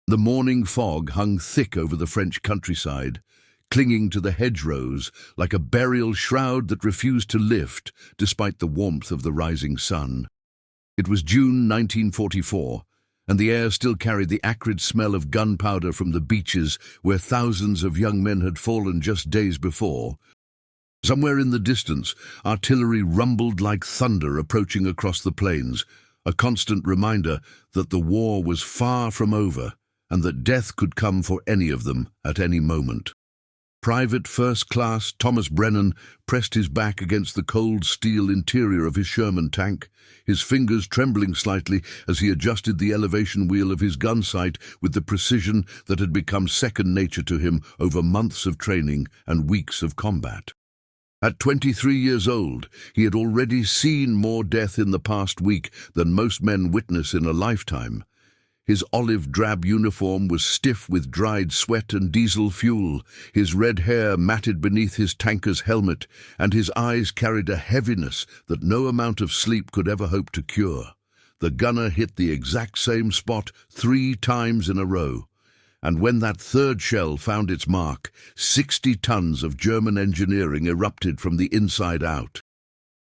The morning fog hung thick over the French countryside, clinging to the hedgerows like a burial shroud that refused to lift despite the warmth of the rising sun. It was June 1944, and the air still carried the acrid smell of gunpowder from the beaches where thousands of young men had fallen just days before. Somewhere in the distance, artillery rumbled like thunder approaching across the plains, a constant reminder that the war was far from over and that death could come for any of them at any moment. Private First Class Thomas Brennan pressed his back against the cold steel interior of his Sherman tank, his fingers trembling slightly as he adjusted the elevation wheel of his gun sight with the precision that had become second nature to him over months of training and weeks of combat. At 23 years old, he had already seen more death in the past week than most men witness in a lifetime. His olive-drab uniform was stiff with dried sweat and diesel fuel, his red hair matted beneath his tanker's helmet, and his eyes carried a heaviness that no amount of sleep could ever hope to cure. The gunner hit the exact same spot 3 times in a row, and when that third shell found its mark, 60 tons of German engineering erupted from the inside out.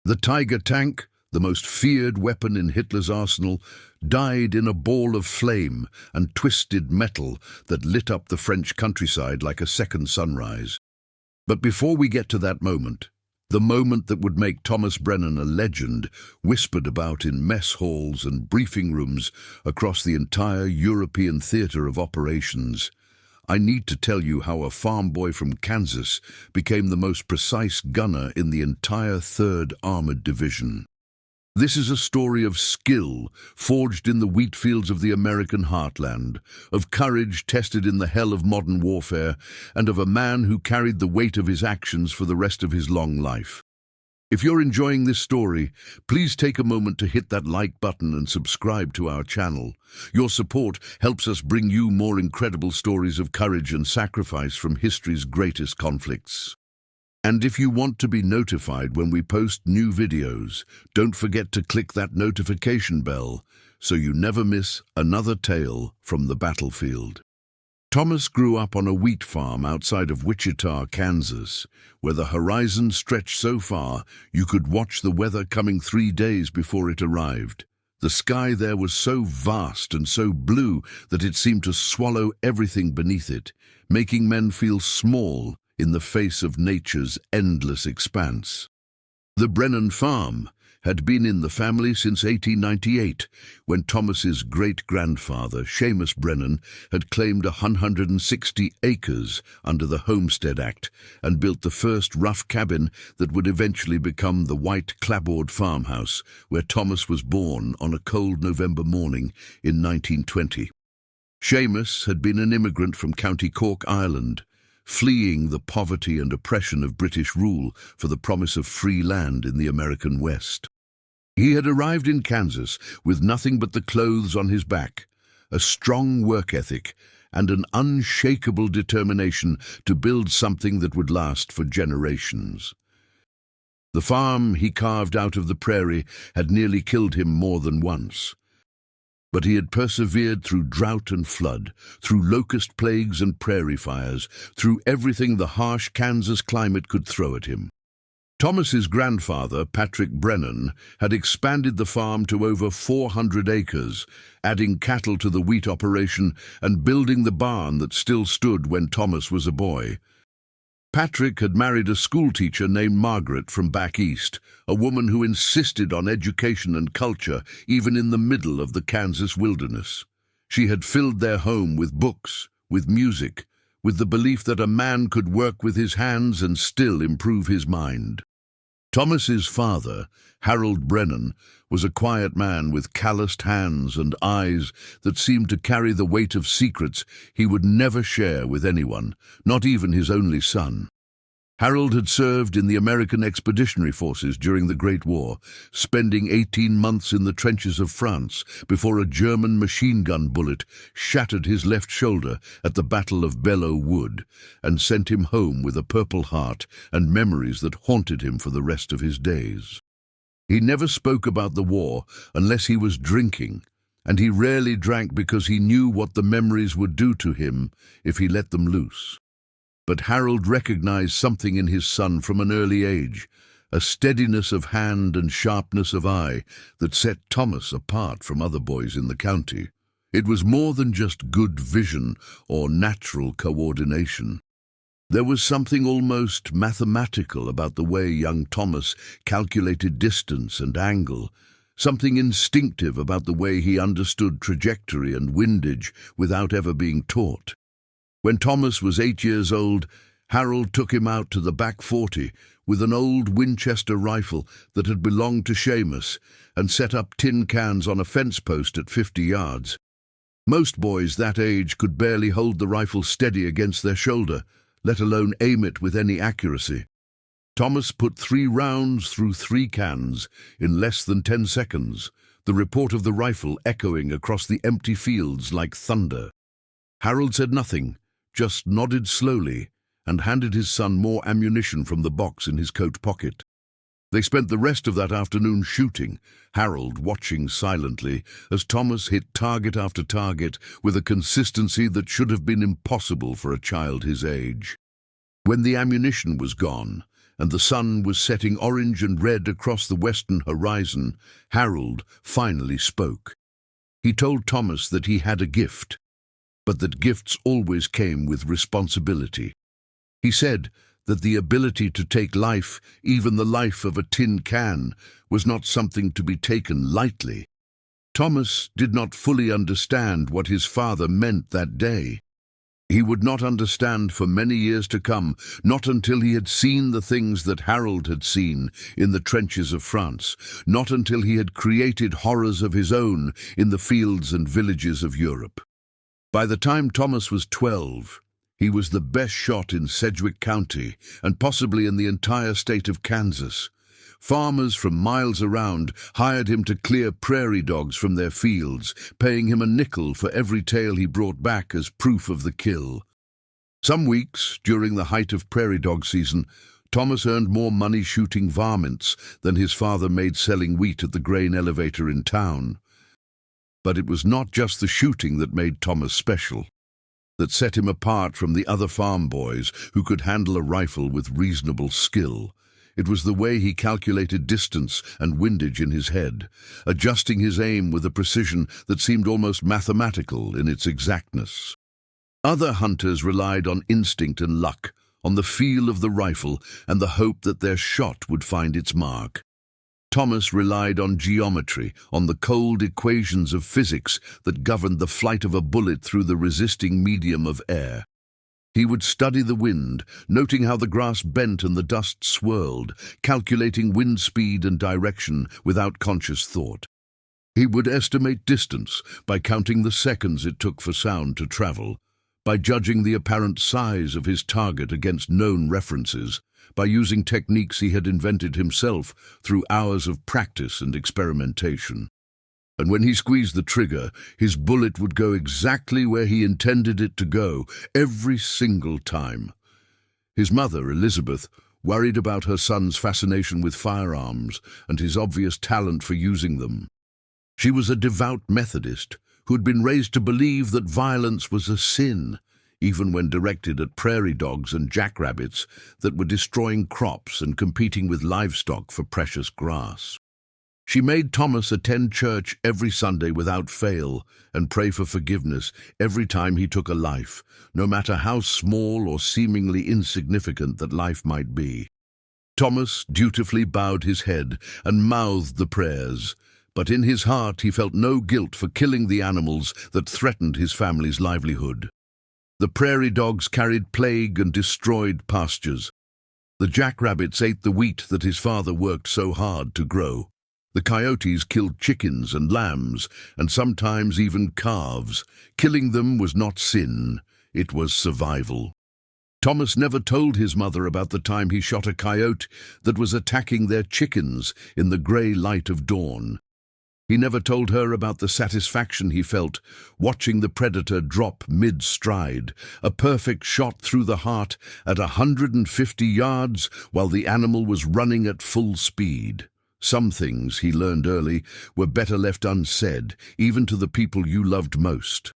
The Tiger tank, the most feared weapon in Hitler's arsenal, died in a ball of flame and twisted metal that lit up the French countryside like a second sunrise. But before we get to that moment, the moment that would make Thomas Brennan a legend, whispered about in mess halls and briefing rooms across the entire European theater of operations, I need to tell you how a farm boy from Kansas became the most precise gunner in the entire 3rd Armored Division. This is a story of skill forged in the wheat fields of the American heartland, of courage tested in the hell of modern warfare, and of a man who carried the weight of his actions for the rest of his long life. If you're enjoying this story, please take a moment to hit that like button and subscribe to our channel. Your support helps us bring you more incredible stories of courage and sacrifice from history's greatest conflicts. And if you want to be notified when we post new videos, don't forget to click that notification bell so you never miss another tale from the battlefield. Thomas grew up on a wheat farm outside of Wichita, Kansas, where the horizon stretched so far you could watch the weather coming 3 days before it arrived. The sky there was so vast and so blue that it seemed to swallow everything beneath it, making men feel small in the face of nature's endless expanse. The Brennan farm had been in the family since 1898, when Thomas's great-grandfather, Seamus Brennan, had claimed 160 acres under the Homestead Act and built the first rough cabin that would eventually become the white clapboard farmhouse where Thomas was born on a cold November morning in 1920. Seamus had been an immigrant from County Cork, Ireland, fleeing the poverty and oppression of British rule for the promise of free land in the American West. He had arrived in Kansas with nothing but the clothes on his back, a strong work ethic, and an unshakable determination to build something that would last for generations. The farm he carved out of the prairie had nearly killed him more than once. But he had persevered through drought and flood, through locust plagues and prairie fires, through everything the harsh Kansas climate could throw at him. Thomas's grandfather, Patrick Brennan, had expanded the farm to over 400 acres, adding cattle to the wheat operation and building the barn that still stood when Thomas was a boy. Patrick had married a schoolteacher named Margaret from back east, a woman who insisted on education and culture even in the middle of the Kansas wilderness. She had filled their home with books, with music, with the belief that a man could work with his hands and still improve his mind. Thomas's father, Harold Brennan, was a quiet man with calloused hands and eyes that seemed to carry the weight of secrets he would never share with anyone, not even his only son. Harold had served in the American Expeditionary Forces during the Great War, spending 18 months in the trenches of France before a German machine gun bullet shattered his left shoulder at the Battle of Belleau Wood and sent him home with a Purple Heart and memories that haunted him for the rest of his days. He never spoke about the war unless he was drinking, and he rarely drank because he knew what the memories would do to him if he let them loose. But Harold recognized something in his son from an early age, a steadiness of hand and sharpness of eye that set Thomas apart from other boys in the county. It was more than just good vision or natural coordination. There was something almost mathematical about the way young Thomas calculated distance and angle, something instinctive about the way he understood trajectory and windage without ever being taught. When Thomas was 8 years old, Harold took him out to the back 40 with an old Winchester rifle that had belonged to Seamus and set up tin cans on a fence post at 50 yards. Most boys that age could barely hold the rifle steady against their shoulder, let alone aim it with any accuracy. Thomas put 3 rounds through 3 cans in less than 10 seconds, the report of the rifle echoing across the empty fields like thunder. Harold said nothing, just nodded slowly and handed his son more ammunition from the box in his coat pocket. They spent the rest of that afternoon shooting, Harold watching silently as Thomas hit target after target with a consistency that should have been impossible for a child his age. When the ammunition was gone and the sun was setting orange and red across the western horizon, Harold finally spoke. He told Thomas that he had a gift, but that gifts always came with responsibility. He said that the ability to take life, even the life of a tin can, was not something to be taken lightly. Thomas did not fully understand what his father meant that day. He would not understand for many years to come, not until he had seen the things that Harold had seen in the trenches of France, not until he had created horrors of his own in the fields and villages of Europe. By the time Thomas was 12, he was the best shot in Sedgwick County and possibly in the entire state of Kansas. Farmers from miles around hired him to clear prairie dogs from their fields, paying him a nickel for every tail he brought back as proof of the kill. Some weeks, during the height of prairie dog season, Thomas earned more money shooting varmints than his father made selling wheat at the grain elevator in town. But it was not just the shooting that made Thomas special, that set him apart from the other farm boys who could handle a rifle with reasonable skill. It was the way he calculated distance and windage in his head, adjusting his aim with a precision that seemed almost mathematical in its exactness. Other hunters relied on instinct and luck, on the feel of the rifle and the hope that their shot would find its mark. Thomas relied on geometry, on the cold equations of physics that governed the flight of a bullet through the resisting medium of air. He would study the wind, noting how the grass bent and the dust swirled, calculating wind speed and direction without conscious thought. He would estimate distance by counting the seconds it took for sound to travel, by judging the apparent size of his target against known references, by using techniques he had invented himself through hours of practice and experimentation. And when he squeezed the trigger, his bullet would go exactly where he intended it to go, every single time. His mother, Elizabeth, worried about her son's fascination with firearms and his obvious talent for using them. She was a devout Methodist who had been raised to believe that violence was a sin, even when directed at prairie dogs and jackrabbits that were destroying crops and competing with livestock for precious grass. She made Thomas attend church every Sunday without fail and pray for forgiveness every time he took a life, no matter how small or seemingly insignificant that life might be. Thomas dutifully bowed his head and mouthed the prayers, but in his heart he felt no guilt for killing the animals that threatened his family's livelihood. The prairie dogs carried plague and destroyed pastures. The jackrabbits ate the wheat that his father worked so hard to grow. The coyotes killed chickens and lambs, and sometimes even calves. Killing them was not sin, it was survival. Thomas never told his mother about the time he shot a coyote that was attacking their chickens in the grey light of dawn. He never told her about the satisfaction he felt watching the predator drop mid-stride, a perfect shot through the heart at 150 yards while the animal was running at full speed. Some things, he learned early, were better left unsaid, even to the people you loved most.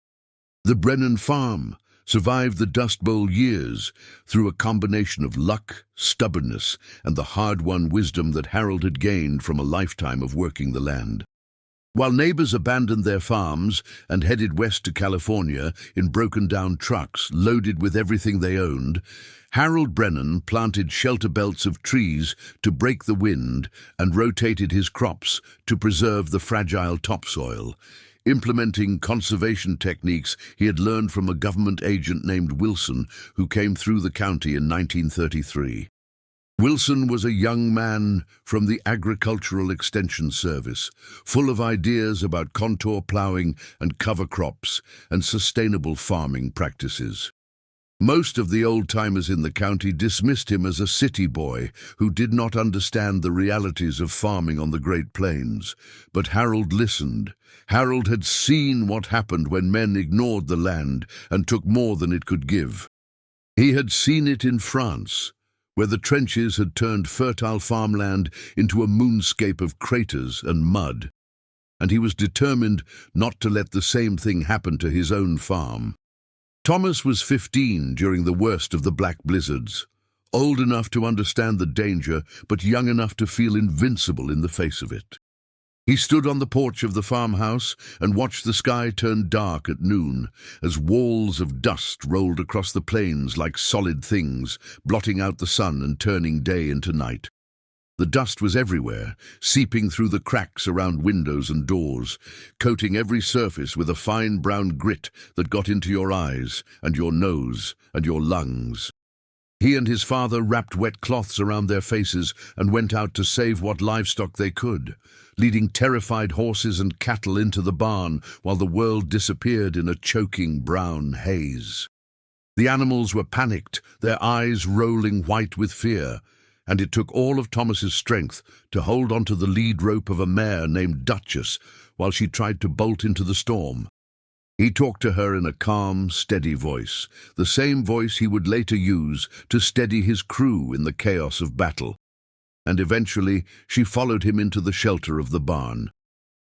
The Brennan farm survived the Dust Bowl years through a combination of luck, stubbornness, and the hard-won wisdom that Harold had gained from a lifetime of working the land. While neighbors abandoned their farms and headed west to California in broken-down trucks loaded with everything they owned, Harold Brennan planted shelter belts of trees to break the wind and rotated his crops to preserve the fragile topsoil, implementing conservation techniques he had learned from a government agent named Wilson who came through the county in 1933. Wilson was a young man from the Agricultural Extension Service, full of ideas about contour plowing and cover crops and sustainable farming practices. Most of the old-timers in the county dismissed him as a city boy who did not understand the realities of farming on the Great Plains. But Harold listened. Harold had seen what happened when men ignored the land and took more than it could give. He had seen it in France, where the trenches had turned fertile farmland into a moonscape of craters and mud, and he was determined not to let the same thing happen to his own farm. Thomas was 15 during the worst of the black blizzards, old enough to understand the danger, but young enough to feel invincible in the face of it. He stood on the porch of the farmhouse and watched the sky turn dark at noon as walls of dust rolled across the plains like solid things, blotting out the sun and turning day into night. The dust was everywhere, seeping through the cracks around windows and doors, coating every surface with a fine brown grit that got into your eyes and your nose and your lungs. He and his father wrapped wet cloths around their faces and went out to save what livestock they could, leading terrified horses and cattle into the barn while the world disappeared in a choking brown haze. The animals were panicked, their eyes rolling white with fear, and it took all of Thomas's strength to hold onto the lead rope of a mare named Duchess while she tried to bolt into the storm. He talked to her in a calm, steady voice, the same voice he would later use to steady his crew in the chaos of battle. And eventually, she followed him into the shelter of the barn.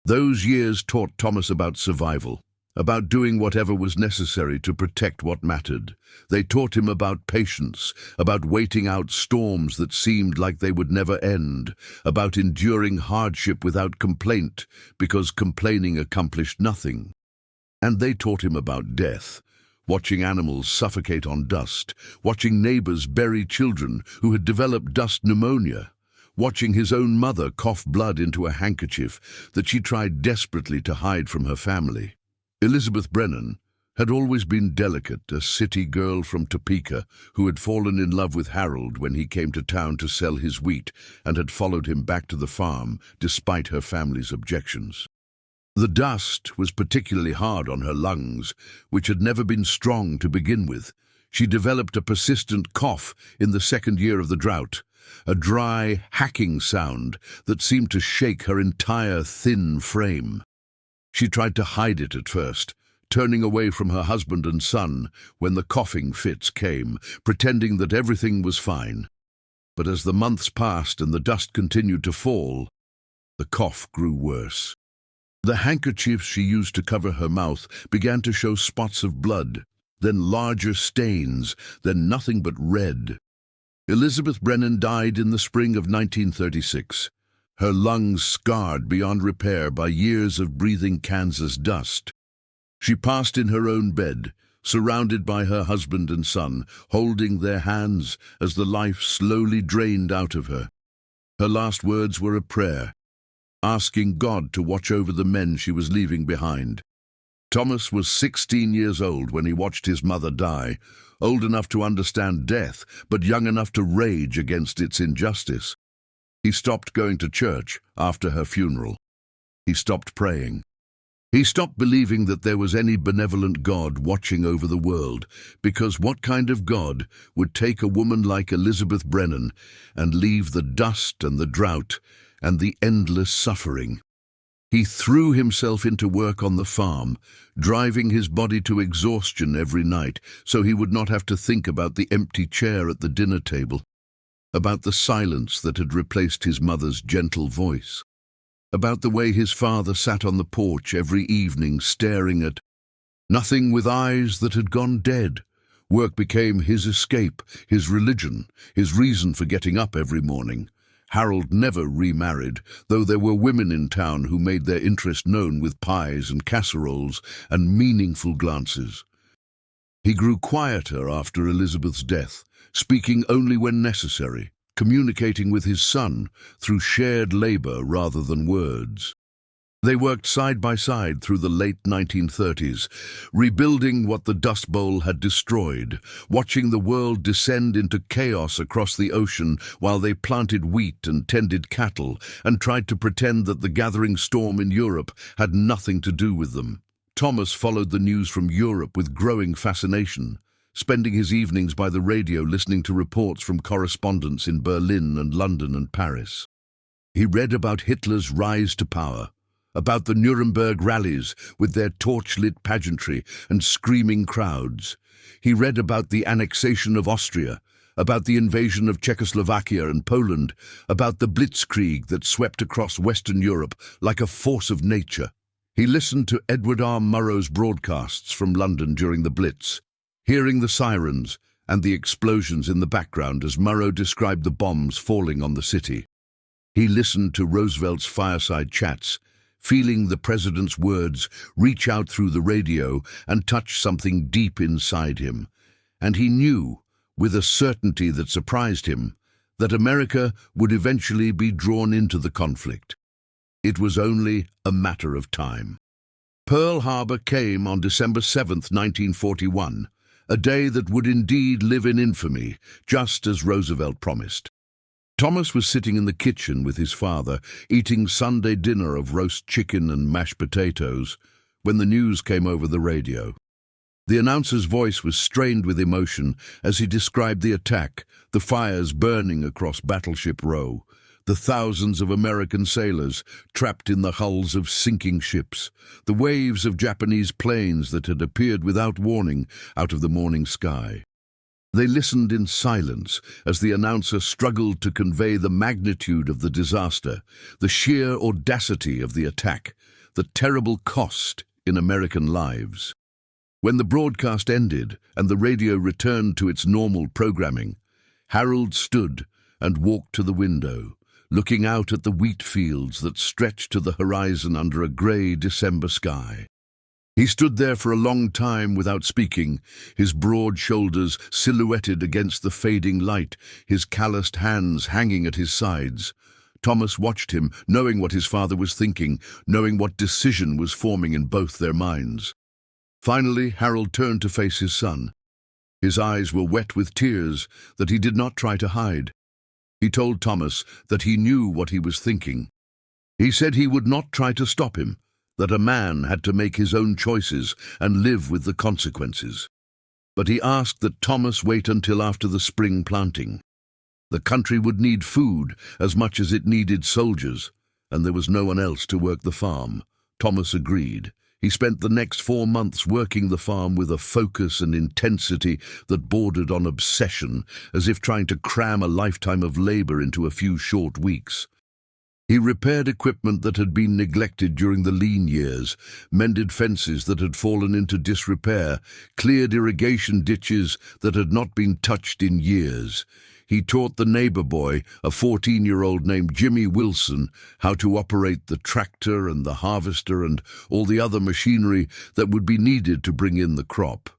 Those years taught Thomas about survival, about doing whatever was necessary to protect what mattered. They taught him about patience, about waiting out storms that seemed like they would never end, about enduring hardship without complaint, because complaining accomplished nothing. And they taught him about death, watching animals suffocate on dust, watching neighbors bury children who had developed dust pneumonia, watching his own mother cough blood into a handkerchief that she tried desperately to hide from her family. Elizabeth Brennan had always been delicate, a city girl from Topeka who had fallen in love with Harold when he came to town to sell his wheat and had followed him back to the farm despite her family's objections. The dust was particularly hard on her lungs, which had never been strong to begin with. She developed a persistent cough in the second year of the drought, a dry, hacking sound that seemed to shake her entire thin frame. She tried to hide it at first, turning away from her husband and son when the coughing fits came, pretending that everything was fine. But as the months passed and the dust continued to fall, the cough grew worse. The handkerchiefs she used to cover her mouth began to show spots of blood, then larger stains, then nothing but red. Elizabeth Brennan died in the spring of 1936, her lungs scarred beyond repair by years of breathing Kansas dust. She passed in her own bed, surrounded by her husband and son, holding their hands as the life slowly drained out of her. Her last words were a prayer, asking God to watch over the men she was leaving behind. Thomas was 16 years old when he watched his mother die, old enough to understand death, but young enough to rage against its injustice. He stopped going to church after her funeral. He stopped praying. He stopped believing that there was any benevolent God watching over the world, because what kind of God would take a woman like Elizabeth Brennan and leave the dust and the drought and the endless suffering? He threw himself into work on the farm, driving his body to exhaustion every night so he would not have to think about the empty chair at the dinner table. about the silence that had replaced his mother's gentle voice, about the way his father sat on the porch every evening staring at nothing with eyes that had gone dead. Work became his escape, his religion, his reason for getting up every morning. Harold never remarried, though there were women in town who made their interest known with pies and casseroles and meaningful glances. He grew quieter after Elizabeth's death, speaking only when necessary, communicating with his son through shared labor rather than words. They worked side by side through the late 1930s, rebuilding what the Dust Bowl had destroyed, watching the world descend into chaos across the ocean while they planted wheat and tended cattle and tried to pretend that the gathering storm in Europe had nothing to do with them. Thomas followed the news from Europe with growing fascination, spending his evenings by the radio listening to reports from correspondents in Berlin and London and Paris. He read about Hitler's rise to power, about the Nuremberg rallies with their torch-lit pageantry and screaming crowds. He read about the annexation of Austria, about the invasion of Czechoslovakia and Poland, about the blitzkrieg that swept across Western Europe like a force of nature. He listened to Edward R. Murrow's broadcasts from London during the Blitz, hearing the sirens and the explosions in the background as Murrow described the bombs falling on the city. He listened to Roosevelt's fireside chats, feeling the president's words reach out through the radio and touch something deep inside him. And he knew, with a certainty that surprised him, that America would eventually be drawn into the conflict. It was only a matter of time. Pearl Harbor came on December 7th, 1941, a day that would indeed live in infamy, just as Roosevelt promised. Thomas was sitting in the kitchen with his father, eating Sunday dinner of roast chicken and mashed potatoes, when the news came over the radio. The announcer's voice was strained with emotion as he described the attack, the fires burning across Battleship Row, the thousands of American sailors trapped in the hulls of sinking ships, the waves of Japanese planes that had appeared without warning out of the morning sky. They listened in silence as the announcer struggled to convey the magnitude of the disaster, the sheer audacity of the attack, the terrible cost in American lives. When the broadcast ended and the radio returned to its normal programming, Harold stood and walked to the window, looking out at the wheat fields that stretched to the horizon under a grey December sky. He stood there for a long time without speaking, his broad shoulders silhouetted against the fading light, his calloused hands hanging at his sides. Thomas watched him, knowing what his father was thinking, knowing what decision was forming in both their minds. Finally, Harold turned to face his son. His eyes were wet with tears that he did not try to hide. He told Thomas that he knew what he was thinking. He said he would not try to stop him, that a man had to make his own choices and live with the consequences. But he asked that Thomas wait until after the spring planting. The country would need food as much as it needed soldiers, and there was no one else to work the farm. Thomas agreed. He spent the next 4 months working the farm with a focus and intensity that bordered on obsession, as if trying to cram a lifetime of labor into a few short weeks. He repaired equipment that had been neglected during the lean years, mended fences that had fallen into disrepair, cleared irrigation ditches that had not been touched in years. He taught the neighbor boy, a 14-year-old named Jimmy Wilson, how to operate the tractor and the harvester and all the other machinery that would be needed to bring in the crop.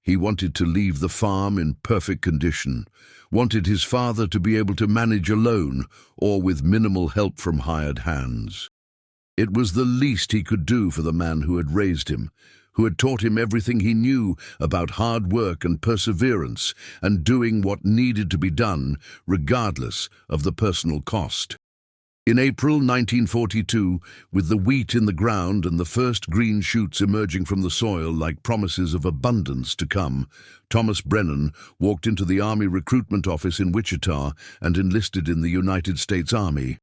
He wanted to leave the farm in perfect condition, wanted his father to be able to manage alone or with minimal help from hired hands. It was the least he could do for the man who had raised him, who had taught him everything he knew about hard work and perseverance and doing what needed to be done regardless of the personal cost. In April 1942, with the wheat in the ground and the first green shoots emerging from the soil like promises of abundance to come, Thomas Brennan walked into the Army recruitment office in Wichita and enlisted in the United States Army.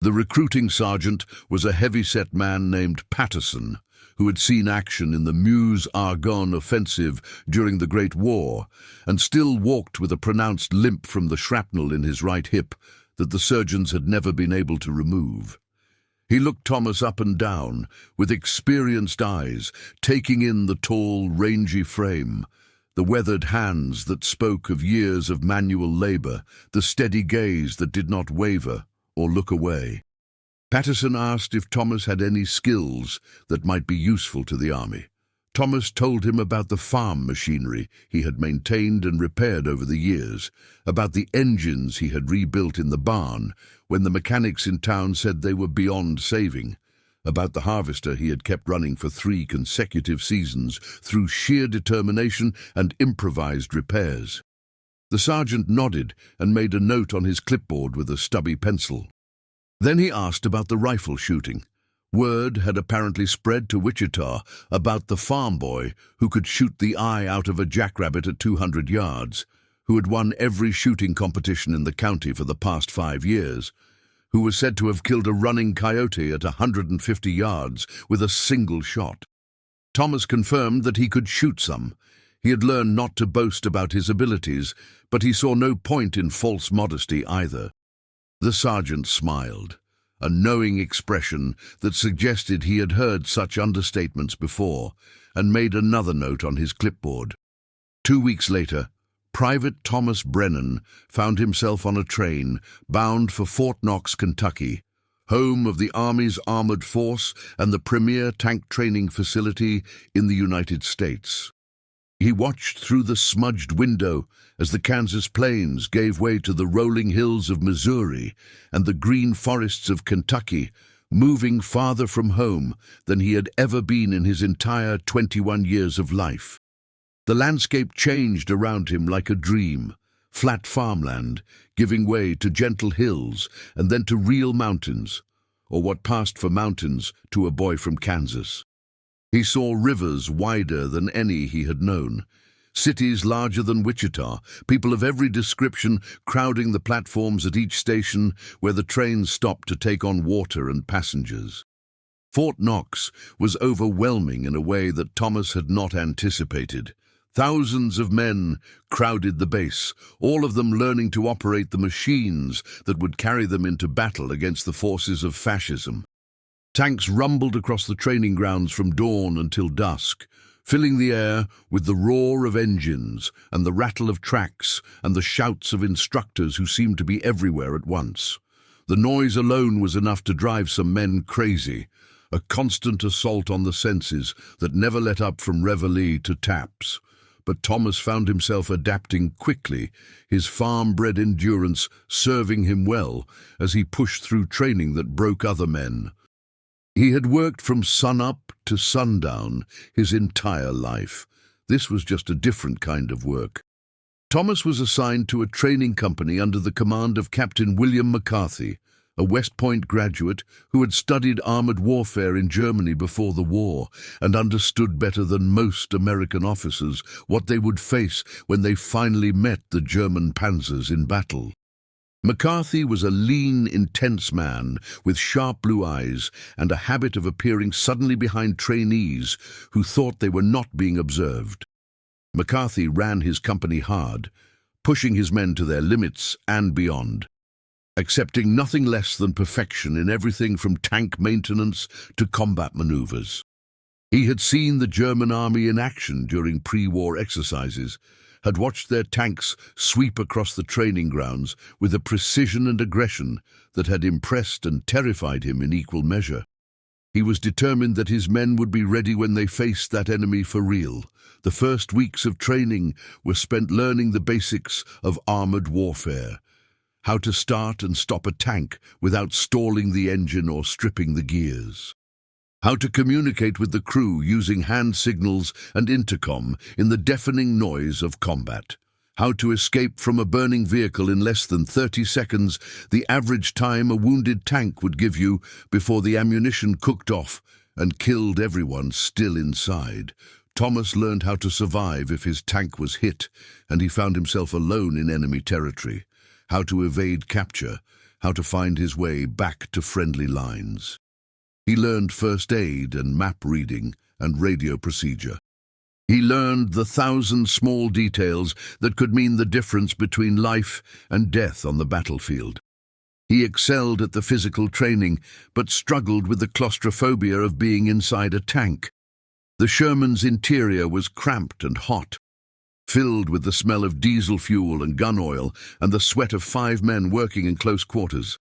The recruiting sergeant was a heavy-set man named Patterson, who had seen action in the Meuse-Argonne offensive during the Great War, and still walked with a pronounced limp from the shrapnel in his right hip that the surgeons had never been able to remove. He looked Thomas up and down, with experienced eyes, taking in the tall, rangy frame, the weathered hands that spoke of years of manual labor, the steady gaze that did not waver or look away. Patterson asked if Thomas had any skills that might be useful to the army. Thomas told him about the farm machinery he had maintained and repaired over the years, about the engines he had rebuilt in the barn when the mechanics in town said they were beyond saving, about the harvester he had kept running for 3 consecutive seasons through sheer determination and improvised repairs. The sergeant nodded and made a note on his clipboard with a stubby pencil. Then he asked about the rifle shooting. Word had apparently spread to Wichita about the farm boy who could shoot the eye out of a jackrabbit at 200 yards, who had won every shooting competition in the county for the past 5 years, who was said to have killed a running coyote at 150 yards with a single shot. Thomas confirmed that he could shoot some. He had learned not to boast about his abilities, but he saw no point in false modesty either. The sergeant smiled, a knowing expression that suggested he had heard such understatements before, and made another note on his clipboard. 2 weeks later, Private Thomas Brennan found himself on a train bound for Fort Knox, Kentucky, home of the Army's armored force and the premier tank training facility in the United States. He watched through the smudged window as the Kansas plains gave way to the rolling hills of Missouri and the green forests of Kentucky, moving farther from home than he had ever been in his entire 21 years of life. The landscape changed around him like a dream, flat farmland giving way to gentle hills and then to real mountains, or what passed for mountains to a boy from Kansas. He saw rivers wider than any he had known, cities larger than Wichita, people of every description crowding the platforms at each station where the trains stopped to take on water and passengers. Fort Knox was overwhelming in a way that Thomas had not anticipated. Thousands of men crowded the base, all of them learning to operate the machines that would carry them into battle against the forces of fascism. Tanks rumbled across the training grounds from dawn until dusk, filling the air with the roar of engines and the rattle of tracks and the shouts of instructors who seemed to be everywhere at once. The noise alone was enough to drive some men crazy, a constant assault on the senses that never let up from reveille to taps. But Thomas found himself adapting quickly, his farm-bred endurance serving him well as he pushed through training that broke other men. He had worked from sunup to sundown his entire life. This was just a different kind of work. Thomas was assigned to a training company under the command of Captain William McCarthy, a West Point graduate who had studied armored warfare in Germany before the war and understood better than most American officers what they would face when they finally met the German panzers in battle. McCarthy was a lean, intense man with sharp blue eyes and a habit of appearing suddenly behind trainees who thought they were not being observed. McCarthy ran his company hard, pushing his men to their limits and beyond, accepting nothing less than perfection in everything from tank maintenance to combat maneuvers. He had seen the German army in action during pre-war exercises, had watched their tanks sweep across the training grounds with a precision and aggression that had impressed and terrified him in equal measure. He was determined that his men would be ready when they faced that enemy for real. The first weeks of training were spent learning the basics of armored warfare, how to start and stop a tank without stalling the engine or stripping the gears, how to communicate with the crew using hand signals and intercom in the deafening noise of combat, how to escape from a burning vehicle in less than 30 seconds, the average time a wounded tank would give you before the ammunition cooked off and killed everyone still inside. Thomas learned how to survive if his tank was hit and he found himself alone in enemy territory, how to evade capture, how to find his way back to friendly lines. He learned first aid and map reading and radio procedure. He learned the 1,000 small details that could mean the difference between life and death on the battlefield. He excelled at the physical training, but struggled with the claustrophobia of being inside a tank. The Sherman's interior was cramped and hot, filled with the smell of diesel fuel and gun oil and the sweat of 5 men working in close quarters.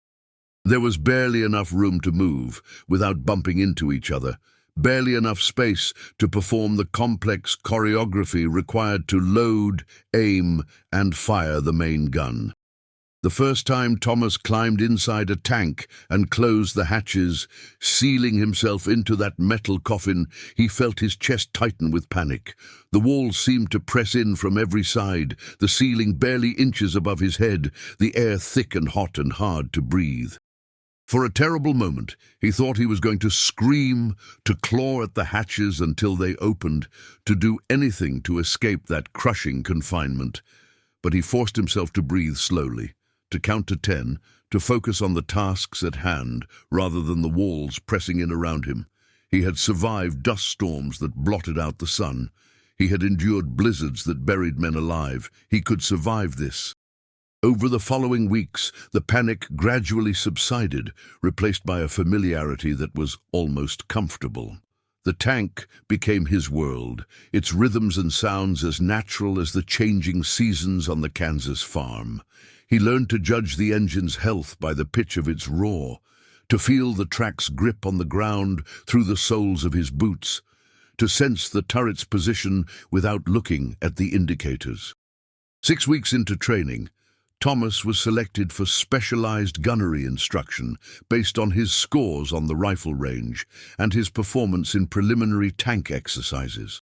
There was barely enough room to move without bumping into each other, barely enough space to perform the complex choreography required to load, aim, and fire the main gun. The first time Thomas climbed inside a tank and closed the hatches, sealing himself into that metal coffin, he felt his chest tighten with panic. The walls seemed to press in from every side, the ceiling barely inches above his head, the air thick and hot and hard to breathe. For a terrible moment, he thought he was going to scream, to claw at the hatches until they opened, to do anything to escape that crushing confinement. But he forced himself to breathe slowly, to count to 10, to focus on the tasks at hand rather than the walls pressing in around him. He had survived dust storms that blotted out the sun. He had endured blizzards that buried men alive. He could survive this. Over the following weeks, the panic gradually subsided, replaced by a familiarity that was almost comfortable. The tank became his world, its rhythms and sounds as natural as the changing seasons on the Kansas farm. He learned to judge the engine's health by the pitch of its roar, to feel the track's grip on the ground through the soles of his boots, to sense the turret's position without looking at the indicators. 6 weeks into training, Thomas was selected for specialized gunnery instruction based on his scores on the rifle range and his performance in preliminary tank exercises.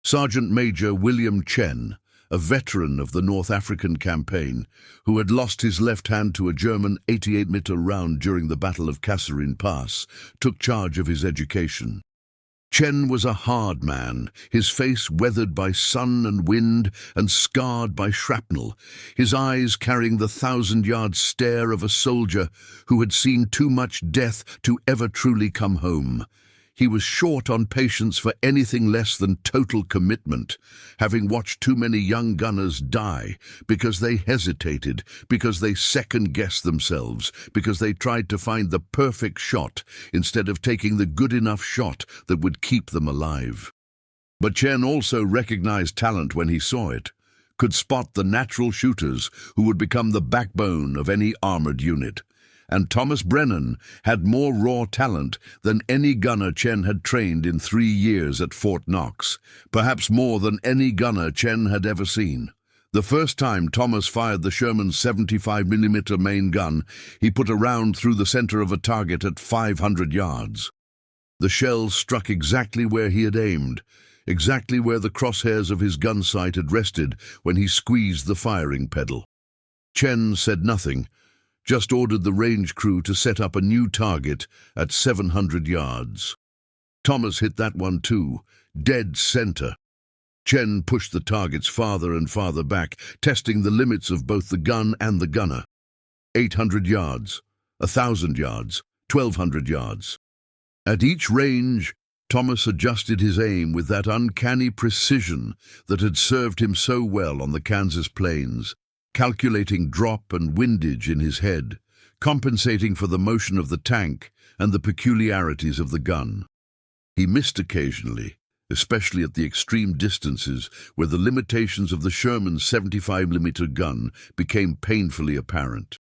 Sergeant Major William Chen, a veteran of the North African campaign, who had lost his left hand to a German 88-meter round during the Battle of Kasserine Pass, took charge of his education. Chen was a hard man, his face weathered by sun and wind and scarred by shrapnel, his eyes carrying the 1,000-yard stare of a soldier who had seen too much death to ever truly come home. He was short on patience for anything less than total commitment, having watched too many young gunners die because they hesitated, because they second-guessed themselves, because they tried to find the perfect shot instead of taking the good enough shot that would keep them alive. But Chen also recognized talent when he saw it, could spot the natural shooters who would become the backbone of any armored unit. And Thomas Brennan had more raw talent than any gunner Chen had trained in 3 years at Fort Knox, perhaps more than any gunner Chen had ever seen. The first time Thomas fired the Sherman's 75mm main gun, he put a round through the center of a target at 500 yards. The shell struck exactly where he had aimed, exactly where the crosshairs of his gun sight had rested when he squeezed the firing pedal. Chen said nothing, just ordered the range crew to set up a new target at 700 yards. Thomas hit that one too, dead center. Chen pushed the targets farther and farther back, testing the limits of both the gun and the gunner. 800 yards, 1,000 yards, 1,200 yards. At each range, Thomas adjusted his aim with that uncanny precision that had served him so well on the Kansas plains, calculating drop and windage in his head, compensating for the motion of the tank and the peculiarities of the gun. He missed occasionally, especially at the extreme distances where the limitations of the Sherman's 75mm gun became painfully apparent.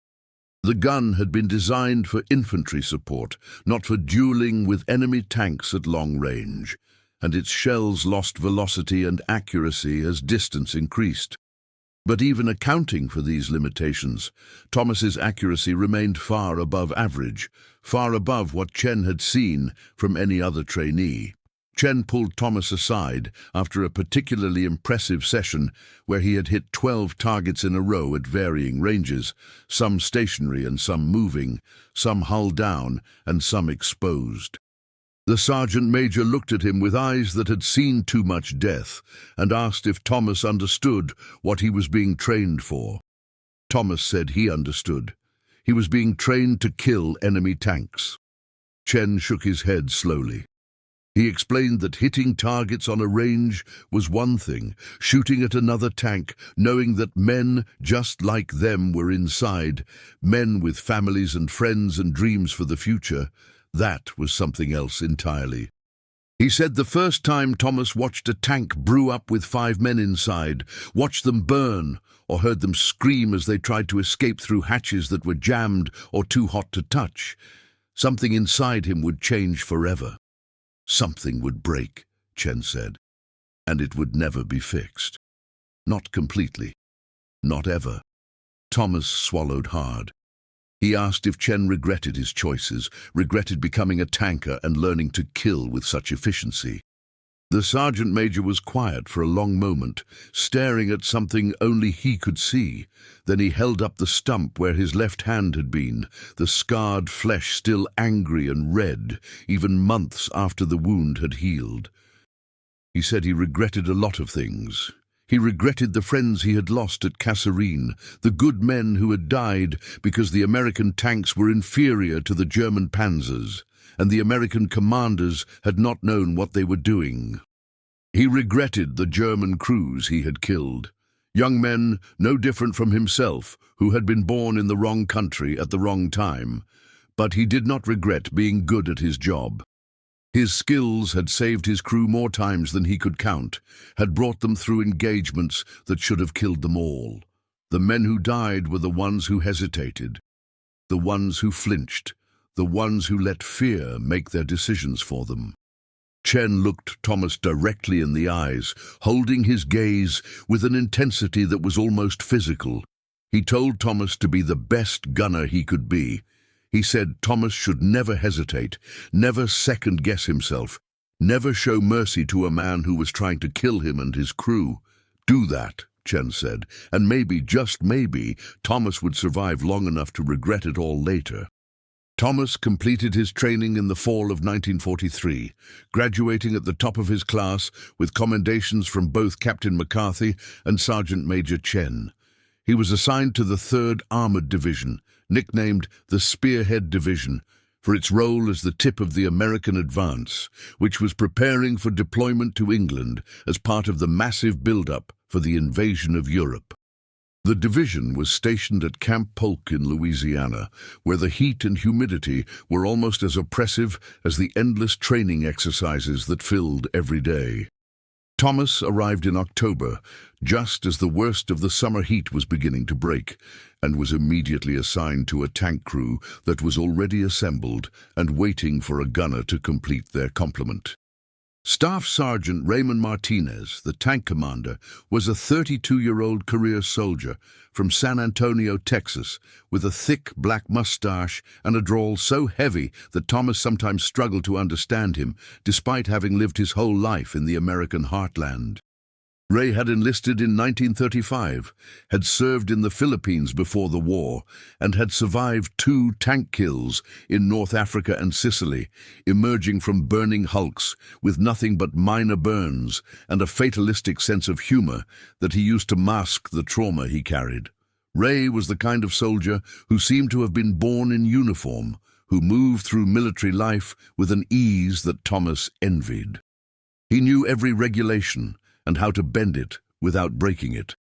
The gun had been designed for infantry support, not for dueling with enemy tanks at long range, and its shells lost velocity and accuracy as distance increased. But even accounting for these limitations, Thomas's accuracy remained far above average, far above what Chen had seen from any other trainee. Chen pulled Thomas aside after a particularly impressive session where he had hit 12 targets in a row at varying ranges, some stationary and some moving, some hull down and some exposed. The sergeant major looked at him with eyes that had seen too much death and asked if Thomas understood what he was being trained for. Thomas said he understood. He was being trained to kill enemy tanks. Chen shook his head slowly. He explained that hitting targets on a range was one thing, shooting at another tank, knowing that men just like them were inside, men with families and friends and dreams for the future, that was something else entirely. He said the first time Thomas watched a tank brew up with 5 men inside, watched them burn, or heard them scream as they tried to escape through hatches that were jammed or too hot to touch, something inside him would change forever. Something would break, Chen said, and it would never be fixed. Not completely. Not ever. Thomas swallowed hard. He asked if Chen regretted his choices, regretted becoming a tanker and learning to kill with such efficiency. The sergeant major was quiet for a long moment, staring at something only he could see. Then he held up the stump where his left hand had been, the scarred flesh still angry and red, even months after the wound had healed. He said he regretted a lot of things. He regretted the friends he had lost at Kasserine, the good men who had died because the American tanks were inferior to the German panzers, and the American commanders had not known what they were doing. He regretted the German crews he had killed, young men no different from himself who had been born in the wrong country at the wrong time, but he did not regret being good at his job. His skills had saved his crew more times than he could count, had brought them through engagements that should have killed them all. The men who died were the ones who hesitated, the ones who flinched, the ones who let fear make their decisions for them. Chen looked Thomas directly in the eyes, holding his gaze with an intensity that was almost physical. He told Thomas to be the best gunner he could be. He said Thomas should never hesitate, never second-guess himself, never show mercy to a man who was trying to kill him and his crew. Do that, Chen said, and maybe, just maybe, Thomas would survive long enough to regret it all later. Thomas completed his training in the fall of 1943, graduating at the top of his class with commendations from both Captain McCarthy and Sergeant Major Chen. He was assigned to the 3rd Armored Division, nicknamed the Spearhead Division, for its role as the tip of the American advance, which was preparing for deployment to England as part of the massive build-up for the invasion of Europe. The division was stationed at Camp Polk in Louisiana, where the heat and humidity were almost as oppressive as the endless training exercises that filled every day. Thomas arrived in October, just as the worst of the summer heat was beginning to break, and was immediately assigned to a tank crew that was already assembled and waiting for a gunner to complete their complement. Staff Sergeant Raymond Martinez, the tank commander, was a 32-year-old career soldier from San Antonio, Texas, with a thick black mustache and a drawl so heavy that Thomas sometimes struggled to understand him, despite having lived his whole life in the American heartland. Ray had enlisted in 1935, had served in the Philippines before the war, and had survived 2 tank kills in North Africa and Sicily, emerging from burning hulks with nothing but minor burns and a fatalistic sense of humor that he used to mask the trauma he carried. Ray was the kind of soldier who seemed to have been born in uniform, who moved through military life with an ease that Thomas envied. He knew every regulation and how to bend it without breaking it.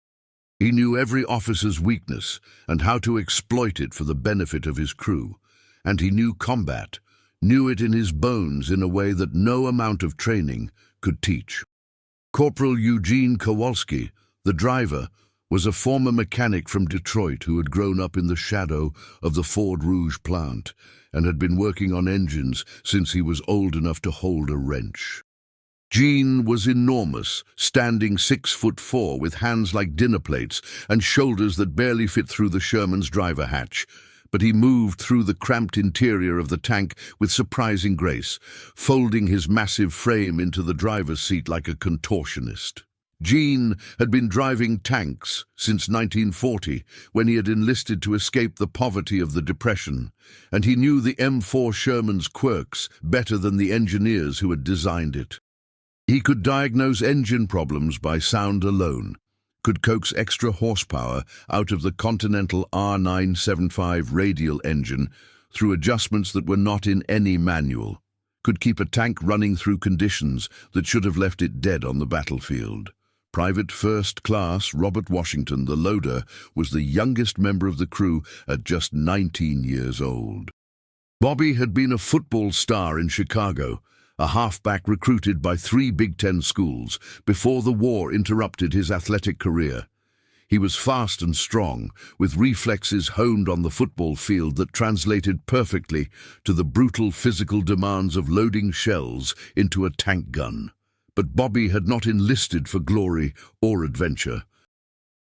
He knew every officer's weakness and how to exploit it for the benefit of his crew. And he knew combat, knew it in his bones in a way that no amount of training could teach. Corporal Eugene Kowalski, the driver, was a former mechanic from Detroit who had grown up in the shadow of the Ford Rouge plant and had been working on engines since he was old enough to hold a wrench. Gene was enormous, standing 6'4" with hands like dinner plates and shoulders that barely fit through the Sherman's driver hatch, but he moved through the cramped interior of the tank with surprising grace, folding his massive frame into the driver's seat like a contortionist. Gene had been driving tanks since 1940, when he had enlisted to escape the poverty of the Depression, and he knew the M4 Sherman's quirks better than the engineers who had designed it. He could diagnose engine problems by sound alone, could coax extra horsepower out of the Continental R975 radial engine through adjustments that were not in any manual, could keep a tank running through conditions that should have left it dead on the battlefield. Private First Class Robert Washington, the loader, was the youngest member of the crew at just 19 years old. Bobby had been a football star in Chicago, a halfback recruited by 3 Big Ten schools before the war interrupted his athletic career. He was fast and strong, with reflexes honed on the football field that translated perfectly to the brutal physical demands of loading shells into a tank gun. But Bobby had not enlisted for glory or adventure.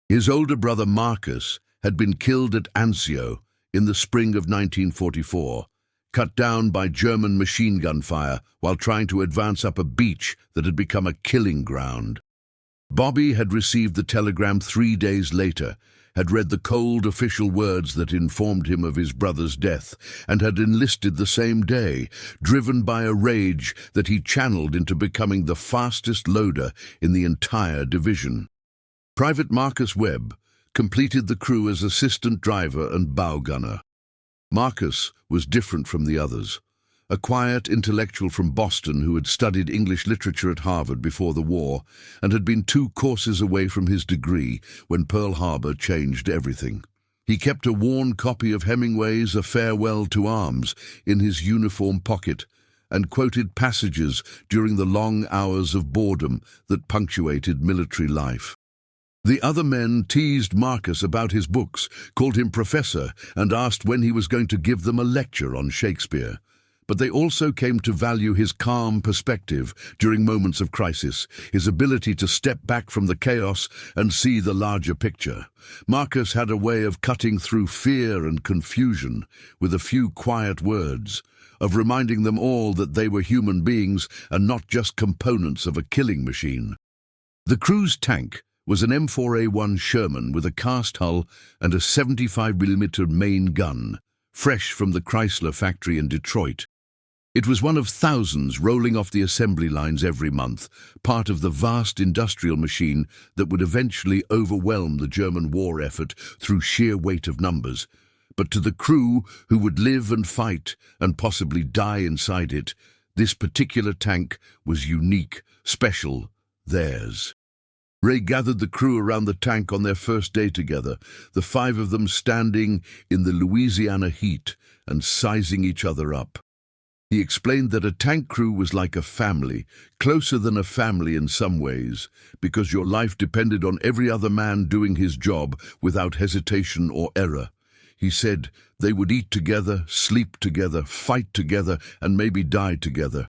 His older brother Marcus had been killed at Anzio in the spring of 1944, cut down by German machine gun fire while trying to advance up a beach that had become a killing ground. Bobby had received the telegram 3 days later, had read the cold official words that informed him of his brother's death, and had enlisted the same day, driven by a rage that he channeled into becoming the fastest loader in the entire division. Private Marcus Webb completed the crew as assistant driver and bow gunner. Marcus was different from the others. A quiet intellectual from Boston who had studied English literature at Harvard before the war and had been 2 courses away from his degree when Pearl Harbor changed everything. He kept a worn copy of Hemingway's A Farewell to Arms in his uniform pocket and quoted passages during the long hours of boredom that punctuated military life. The other men teased Marcus about his books, called him professor, and asked when he was going to give them a lecture on Shakespeare. But they also came to value his calm perspective during moments of crisis, his ability to step back from the chaos and see the larger picture. Marcus had a way of cutting through fear and confusion with a few quiet words, of reminding them all that they were human beings and not just components of a killing machine. The crew's tank was an M4A1 Sherman with a cast hull and a 75mm main gun, fresh from the Chrysler factory in Detroit. It was one of thousands rolling off the assembly lines every month, part of the vast industrial machine that would eventually overwhelm the German war effort through sheer weight of numbers. But to the crew who would live and fight and possibly die inside it, this particular tank was unique, special, theirs. Ray gathered the crew around the tank on their first day together, the 5 of them standing in the Louisiana heat and sizing each other up. He explained that a tank crew was like a family, closer than a family in some ways, because your life depended on every other man doing his job without hesitation or error. He said they would eat together, sleep together, fight together, and maybe die together.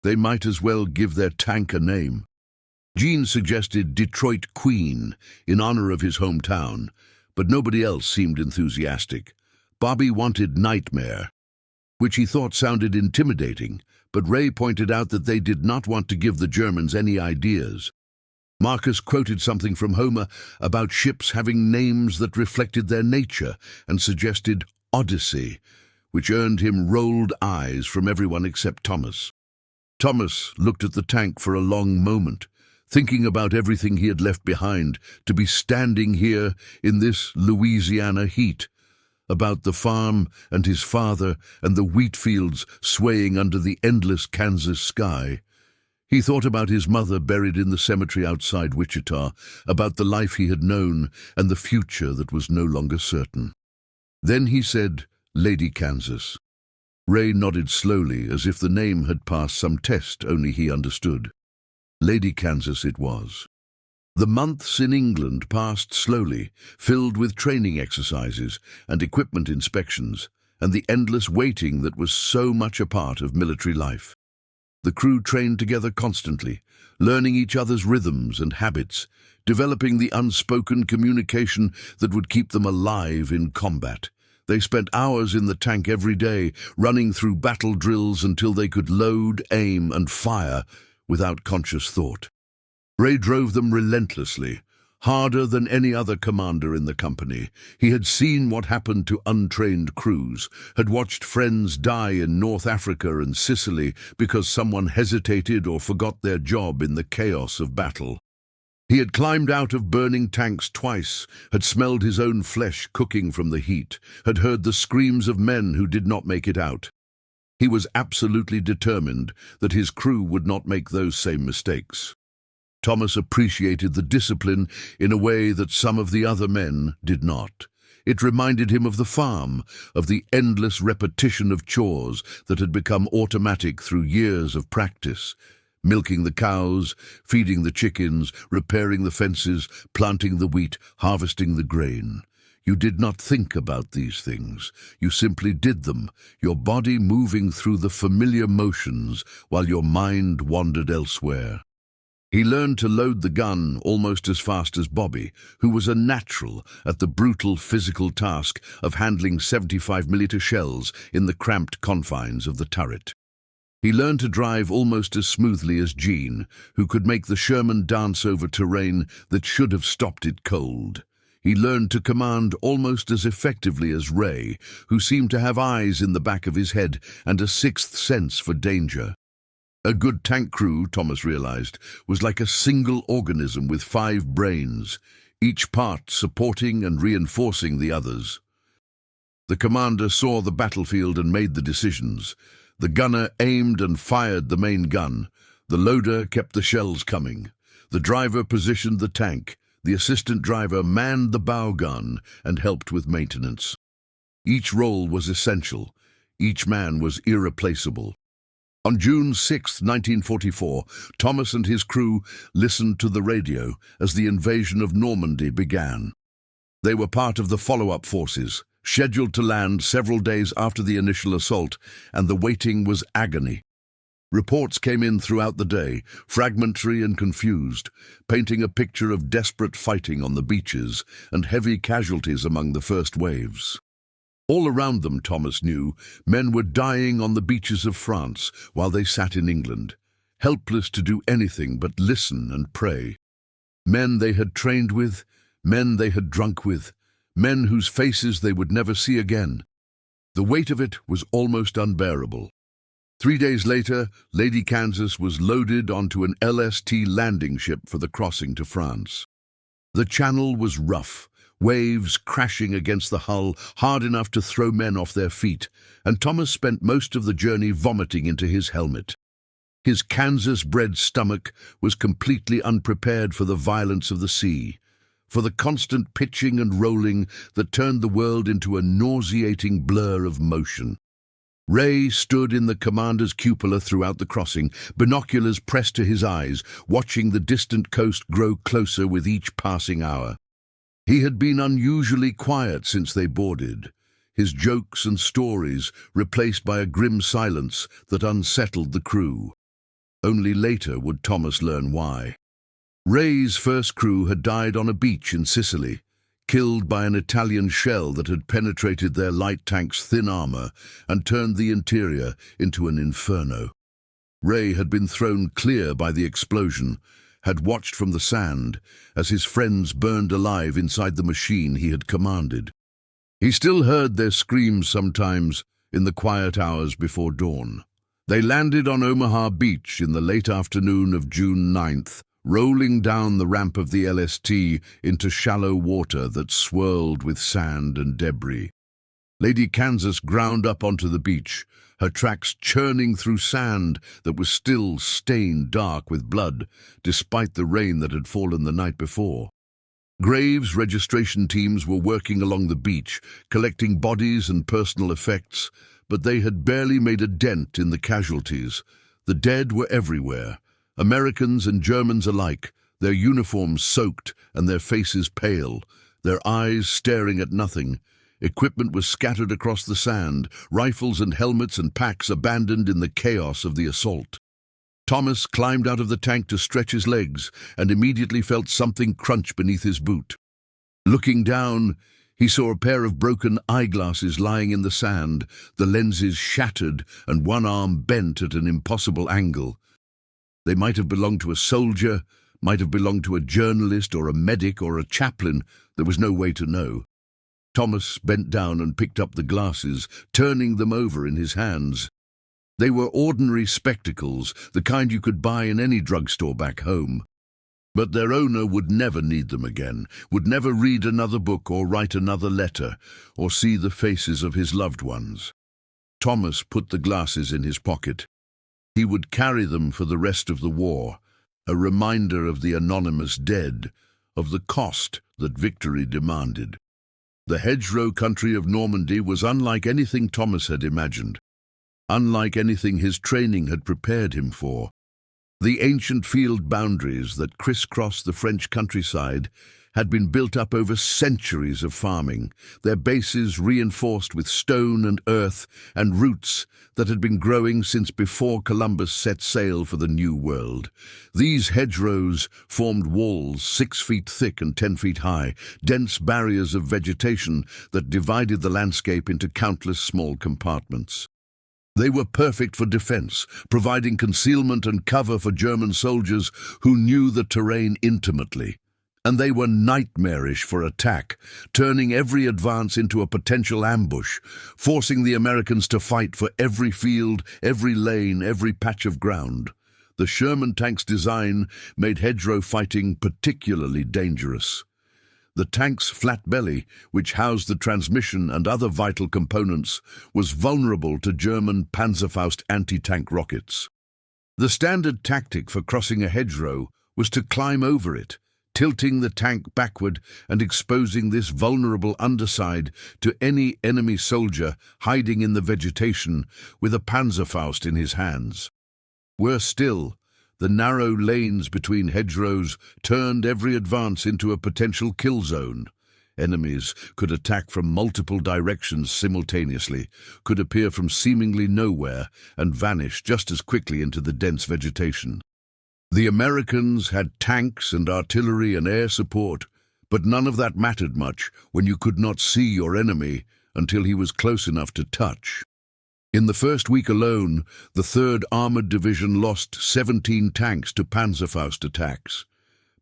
They might as well give their tank a name. Gene suggested Detroit Queen in honor of his hometown, but nobody else seemed enthusiastic. Bobby wanted Nightmare, which he thought sounded intimidating, but Ray pointed out that they did not want to give the Germans any ideas. Marcus quoted something from Homer about ships having names that reflected their nature and suggested Odyssey, which earned him rolled eyes from everyone except Thomas. Thomas looked at the tank for a long moment, thinking about everything he had left behind to be standing here in this Louisiana heat, about the farm and his father and the wheat fields swaying under the endless Kansas sky. He thought about his mother buried in the cemetery outside Wichita, about the life he had known and the future that was no longer certain. Then he said, Lady Kansas. Ray nodded slowly, as if the name had passed some test only he understood. Lady Kansas it was. The months in England passed slowly, filled with training exercises and equipment inspections, and the endless waiting that was so much a part of military life. The crew trained together constantly, learning each other's rhythms and habits, developing the unspoken communication that would keep them alive in combat. They spent hours in the tank every day, running through battle drills until they could load, aim, and fire without conscious thought. Ray drove them relentlessly, harder than any other commander in the company. He had seen what happened to untrained crews, had watched friends die in North Africa and Sicily because someone hesitated or forgot their job in the chaos of battle. He had climbed out of burning tanks twice, had smelled his own flesh cooking from the heat, had heard the screams of men who did not make it out. He was absolutely determined that his crew would not make those same mistakes. Thomas appreciated the discipline in a way that some of the other men did not. It reminded him of the farm, of the endless repetition of chores that had become automatic through years of practice. Milking the cows, feeding the chickens, repairing the fences, planting the wheat, harvesting the grain. You did not think about these things. You simply did them, your body moving through the familiar motions while your mind wandered elsewhere. He learned to load the gun almost as fast as Bobby, who was a natural at the brutal physical task of handling 75mm shells in the cramped confines of the turret. He learned to drive almost as smoothly as Jean, who could make the Sherman dance over terrain that should have stopped it cold. He learned to command almost as effectively as Ray, who seemed to have eyes in the back of his head and a sixth sense for danger. A good tank crew, Thomas realized, was like a single organism with 5 brains, each part supporting and reinforcing the others. The commander saw the battlefield and made the decisions. The gunner aimed and fired the main gun. The loader kept the shells coming. The driver positioned the tank. The assistant driver manned the bow gun and helped with maintenance. Each role was essential. Each man was irreplaceable. On June 6, 1944, Thomas and his crew listened to the radio as the invasion of Normandy began. They were part of the follow-up forces, scheduled to land several days after the initial assault, and the waiting was agony. Reports came in throughout the day, fragmentary and confused, painting a picture of desperate fighting on the beaches and heavy casualties among the first waves. All around them, Thomas knew, men were dying on the beaches of France while they sat in England, helpless to do anything but listen and pray. Men they had trained with, men they had drunk with, men whose faces they would never see again. The weight of it was almost unbearable. 3 days later, Lady Kansas was loaded onto an LST landing ship for the crossing to France. The channel was rough, waves crashing against the hull hard enough to throw men off their feet, and Thomas spent most of the journey vomiting into his helmet. His Kansas-bred stomach was completely unprepared for the violence of the sea, for the constant pitching and rolling that turned the world into a nauseating blur of motion. Ray stood in the commander's cupola throughout the crossing, binoculars pressed to his eyes, watching the distant coast grow closer with each passing hour. He had been unusually quiet since they boarded, his jokes and stories replaced by a grim silence that unsettled the crew. Only later would Thomas learn why. Ray's first crew had died on a beach in Sicily, killed by an Italian shell that had penetrated their light tank's thin armor and turned the interior into an inferno. Ray had been thrown clear by the explosion, had watched from the sand as his friends burned alive inside the machine he had commanded. He still heard their screams sometimes in the quiet hours before dawn. They landed on Omaha Beach in the late afternoon of June 9th, rolling down the ramp of the LST into shallow water that swirled with sand and debris. Lady Kansas ground up onto the beach, her tracks churning through sand that was still stained dark with blood, despite the rain that had fallen the night before. Graves registration teams were working along the beach, collecting bodies and personal effects, but they had barely made a dent in the casualties. The dead were everywhere, Americans and Germans alike, their uniforms soaked and their faces pale, their eyes staring at nothing. Equipment was scattered across the sand, rifles and helmets and packs abandoned in the chaos of the assault. Thomas climbed out of the tank to stretch his legs and immediately felt something crunch beneath his boot. Looking down, he saw a pair of broken eyeglasses lying in the sand, the lenses shattered and one arm bent at an impossible angle. They might have belonged to a soldier, might have belonged to a journalist or a medic or a chaplain. There was no way to know. Thomas bent down and picked up the glasses, turning them over in his hands. They were ordinary spectacles, the kind you could buy in any drugstore back home. But their owner would never need them again, would never read another book or write another letter, or see the faces of his loved ones. Thomas put the glasses in his pocket. He would carry them for the rest of the war, a reminder of the anonymous dead, of the cost that victory demanded. The hedgerow country of Normandy was unlike anything Thomas had imagined, unlike anything his training had prepared him for. The ancient field boundaries that crisscrossed the French countryside had been built up over centuries of farming, their bases reinforced with stone and earth and roots that had been growing since before Columbus set sail for the New World. These hedgerows formed walls 6 feet thick and 10 feet high, dense barriers of vegetation that divided the landscape into countless small compartments. They were perfect for defense, providing concealment and cover for German soldiers who knew the terrain intimately. And they were nightmarish for attack, turning every advance into a potential ambush, forcing the Americans to fight for every field, every lane, every patch of ground. The Sherman tank's design made hedgerow fighting particularly dangerous. The tank's flat belly, which housed the transmission and other vital components, was vulnerable to German Panzerfaust anti-tank rockets. The standard tactic for crossing a hedgerow was to climb over it, tilting the tank backward and exposing this vulnerable underside to any enemy soldier hiding in the vegetation with a Panzerfaust in his hands. Worse still, the narrow lanes between hedgerows turned every advance into a potential kill zone. Enemies could attack from multiple directions simultaneously, could appear from seemingly nowhere and vanish just as quickly into the dense vegetation. The Americans had tanks and artillery and air support, but none of that mattered much when you could not see your enemy until he was close enough to touch. In the first week alone, the 3rd Armored Division lost 17 tanks to Panzerfaust attacks.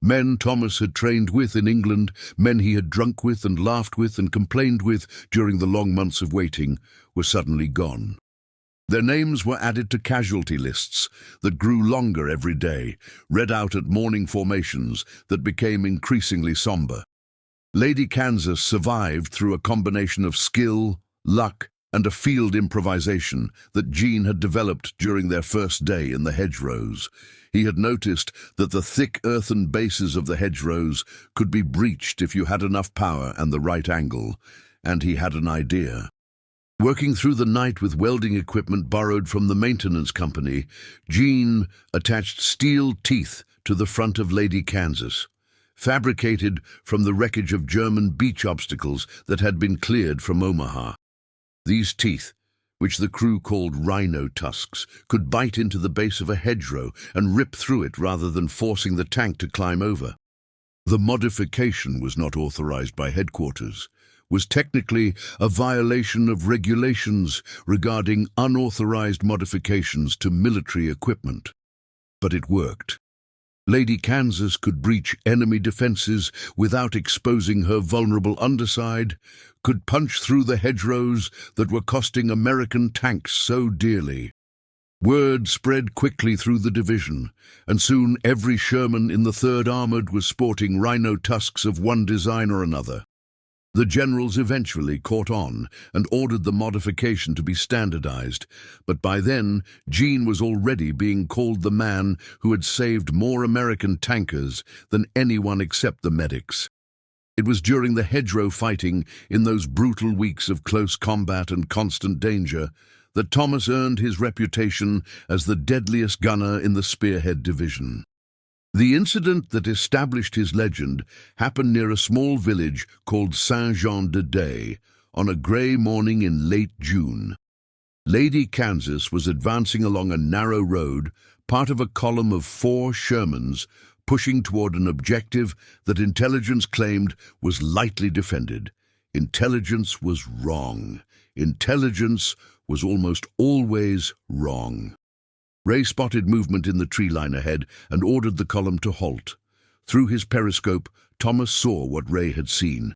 Men Thomas had trained with in England, men he had drunk with and laughed with and complained with during the long months of waiting, were suddenly gone. Their names were added to casualty lists that grew longer every day, read out at morning formations that became increasingly somber. Lady Kansas survived through a combination of skill, luck, and a field improvisation that Jean had developed during their first day in the hedgerows. He had noticed that the thick earthen bases of the hedgerows could be breached if you had enough power and the right angle, and he had an idea. Working through the night with welding equipment borrowed from the maintenance company, Jean attached steel teeth to the front of Lady Kansas, fabricated from the wreckage of German beach obstacles that had been cleared from Omaha. These teeth, which the crew called rhino tusks, could bite into the base of a hedgerow and rip through it rather than forcing the tank to climb over. The modification was not authorized by headquarters, was technically a violation of regulations regarding unauthorized modifications to military equipment. But it worked. Lady Kansas could breach enemy defenses without exposing her vulnerable underside, could punch through the hedgerows that were costing American tanks so dearly. Word spread quickly through the division, and soon every Sherman in the 3rd Armored was sporting rhino tusks of one design or another. The generals eventually caught on and ordered the modification to be standardized, but by then Jean was already being called the man who had saved more American tankers than anyone except the medics. It was during the hedgerow fighting, in those brutal weeks of close combat and constant danger, that Thomas earned his reputation as the deadliest gunner in the Spearhead Division. The incident that established his legend happened near a small village called Saint-Jean-de-Dey on a grey morning in late June. Lady Kansas was advancing along a narrow road, part of a column of 4 Shermans, pushing toward an objective that intelligence claimed was lightly defended. Intelligence was wrong. Intelligence was almost always wrong. Ray spotted movement in the tree line ahead and ordered the column to halt. Through his periscope, Thomas saw what Ray had seen.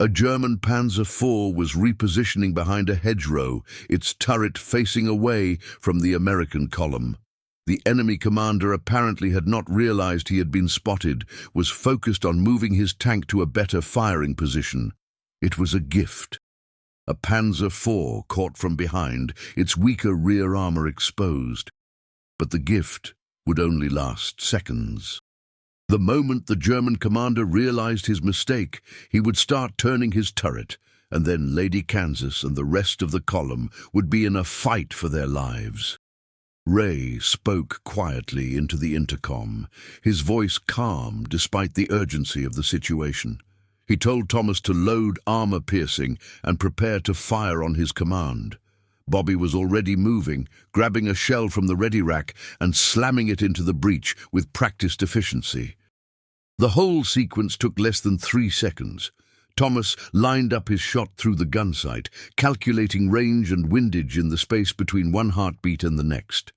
A German Panzer IV was repositioning behind a hedgerow, its turret facing away from the American column. The enemy commander apparently had not realized he had been spotted, was focused on moving his tank to a better firing position. It was a gift. A Panzer IV caught from behind, its weaker rear armor exposed. But the gift would only last seconds. The moment the German commander realized his mistake, he would start turning his turret, and then Lady Kansas and the rest of the column would be in a fight for their lives. Ray spoke quietly into the intercom, his voice calm despite the urgency of the situation. He told Thomas to load armor-piercing and prepare to fire on his command. Bobby was already moving, grabbing a shell from the ready rack and slamming it into the breech with practiced efficiency. The whole sequence took less than 3 seconds. Thomas lined up his shot through the gun sight, calculating range and windage in the space between one heartbeat and the next.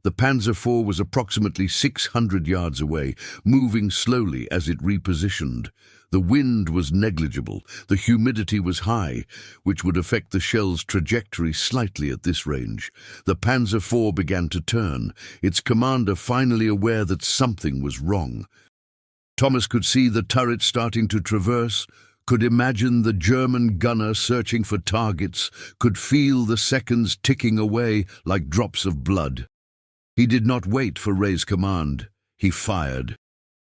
The Panzer IV was approximately 600 yards away, moving slowly as it repositioned. The wind was negligible, the humidity was high, which would affect the shell's trajectory slightly at this range. The Panzer IV began to turn, its commander finally aware that something was wrong. Thomas could see the turret starting to traverse, could imagine the German gunner searching for targets, could feel the seconds ticking away like drops of blood. He did not wait for Ray's command. He fired.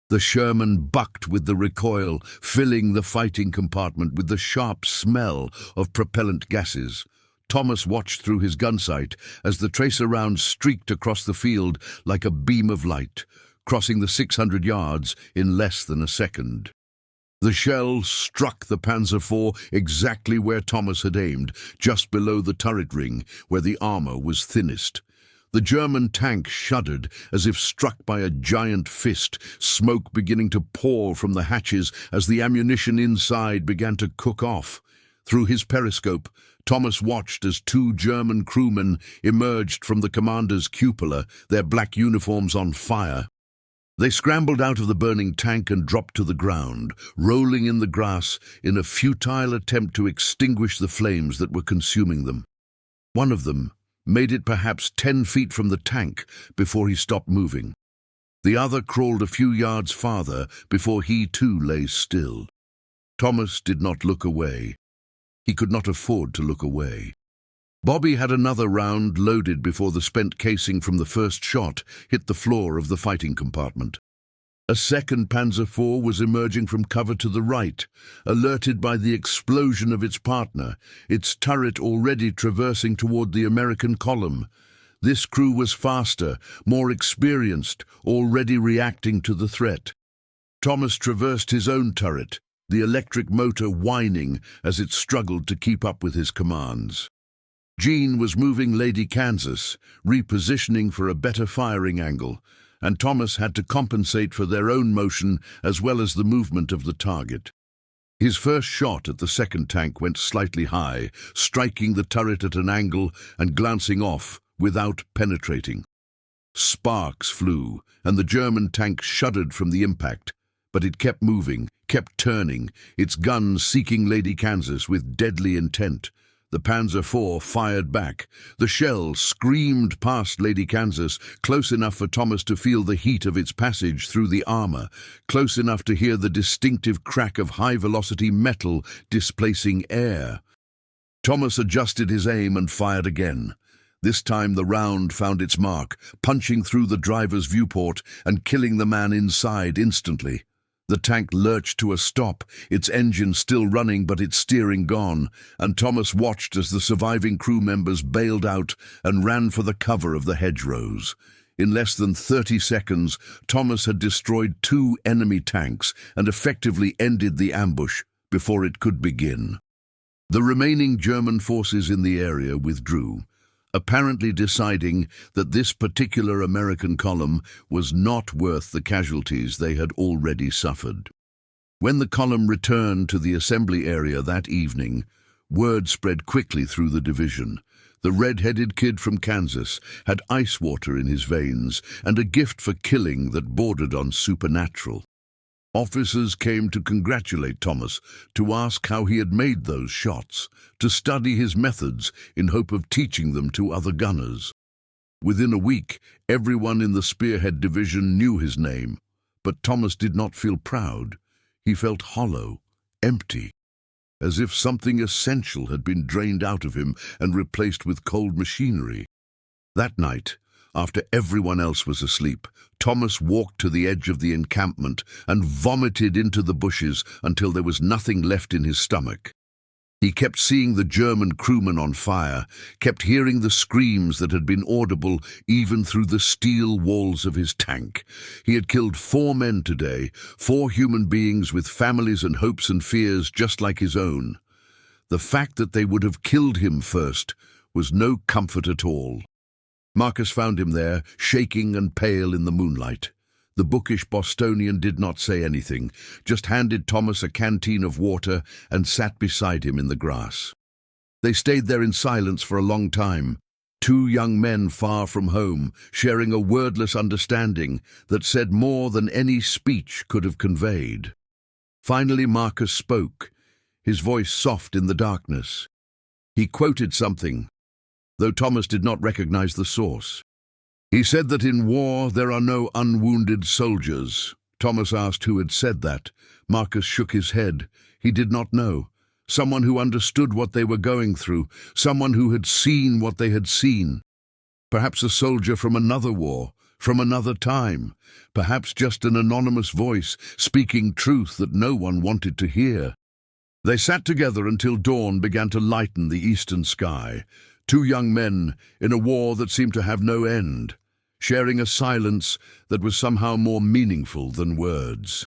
The Sherman bucked with the recoil, filling the fighting compartment with the sharp smell of propellant gases. Thomas watched through his gun sight as the tracer round streaked across the field like a beam of light, crossing the 600 yards in less than a second. The shell struck the Panzer IV exactly where Thomas had aimed, just below the turret ring, where the armor was thinnest. The German tank shuddered as if struck by a giant fist, smoke beginning to pour from the hatches as the ammunition inside began to cook off. Through his periscope, Thomas watched as 2 German crewmen emerged from the commander's cupola, their black uniforms on fire. They scrambled out of the burning tank and dropped to the ground, rolling in the grass in a futile attempt to extinguish the flames that were consuming them. One of them made it perhaps 10 feet from the tank before he stopped moving. The other crawled a few yards farther before he too lay still. Thomas did not look away. He could not afford to look away. Bobby had another round loaded before the spent casing from the first shot hit the floor of the fighting compartment. A second Panzer IV was emerging from cover to the right, alerted by the explosion of its partner, its turret already traversing toward the American column. This crew was faster, more experienced, already reacting to the threat. Thomas traversed his own turret, the electric motor whining as it struggled to keep up with his commands. Jean was moving Lady Kansas, repositioning for a better firing angle, and Thomas had to compensate for their own motion as well as the movement of the target. His first shot at the second tank went slightly high, striking the turret at an angle and glancing off without penetrating. Sparks flew, and the German tank shuddered from the impact, but it kept moving, kept turning, its guns seeking Lady Kansas with deadly intent. The Panzer IV fired back. The shell screamed past Lady Kansas, close enough for Thomas to feel the heat of its passage through the armor, close enough to hear the distinctive crack of high-velocity metal displacing air. Thomas adjusted his aim and fired again. This time the round found its mark, punching through the driver's viewport and killing the man inside instantly. The tank lurched to a stop, its engine still running but its steering gone, and Thomas watched as the surviving crew members bailed out and ran for the cover of the hedgerows. In less than 30 seconds, Thomas had destroyed 2 enemy tanks and effectively ended the ambush before it could begin. The remaining German forces in the area withdrew, apparently deciding that this particular American column was not worth the casualties they had already suffered. When the column returned to the assembly area that evening, word spread quickly through the division. The red-headed kid from Kansas had ice water in his veins and a gift for killing that bordered on supernatural. Officers came to congratulate Thomas, to ask how he had made those shots, to study his methods in hope of teaching them to other gunners. Within a week, everyone in the Spearhead Division knew his name. But Thomas did not feel proud. He felt hollow, empty, as if something essential had been drained out of him and replaced with cold machinery. That night, after everyone else was asleep, Thomas walked to the edge of the encampment and vomited into the bushes until there was nothing left in his stomach. He kept seeing the German crewmen on fire, kept hearing the screams that had been audible even through the steel walls of his tank. He had killed 4 men today, 4 human beings with families and hopes and fears just like his own. The fact that they would have killed him first was no comfort at all. Marcus found him there, shaking and pale in the moonlight. The bookish Bostonian did not say anything, just handed Thomas a canteen of water and sat beside him in the grass. They stayed there in silence for a long time, 2 young men far from home, sharing a wordless understanding that said more than any speech could have conveyed. Finally Marcus spoke, his voice soft in the darkness. He quoted something, though Thomas did not recognize the source. He said that in war there are no unwounded soldiers. Thomas asked who had said that. Marcus shook his head. He did not know. Someone who understood what they were going through, someone who had seen what they had seen. Perhaps a soldier from another war, from another time. Perhaps just an anonymous voice speaking truth that no one wanted to hear. They sat together until dawn began to lighten the eastern sky. 2 young men in a war that seemed to have no end, sharing a silence that was somehow more meaningful than words.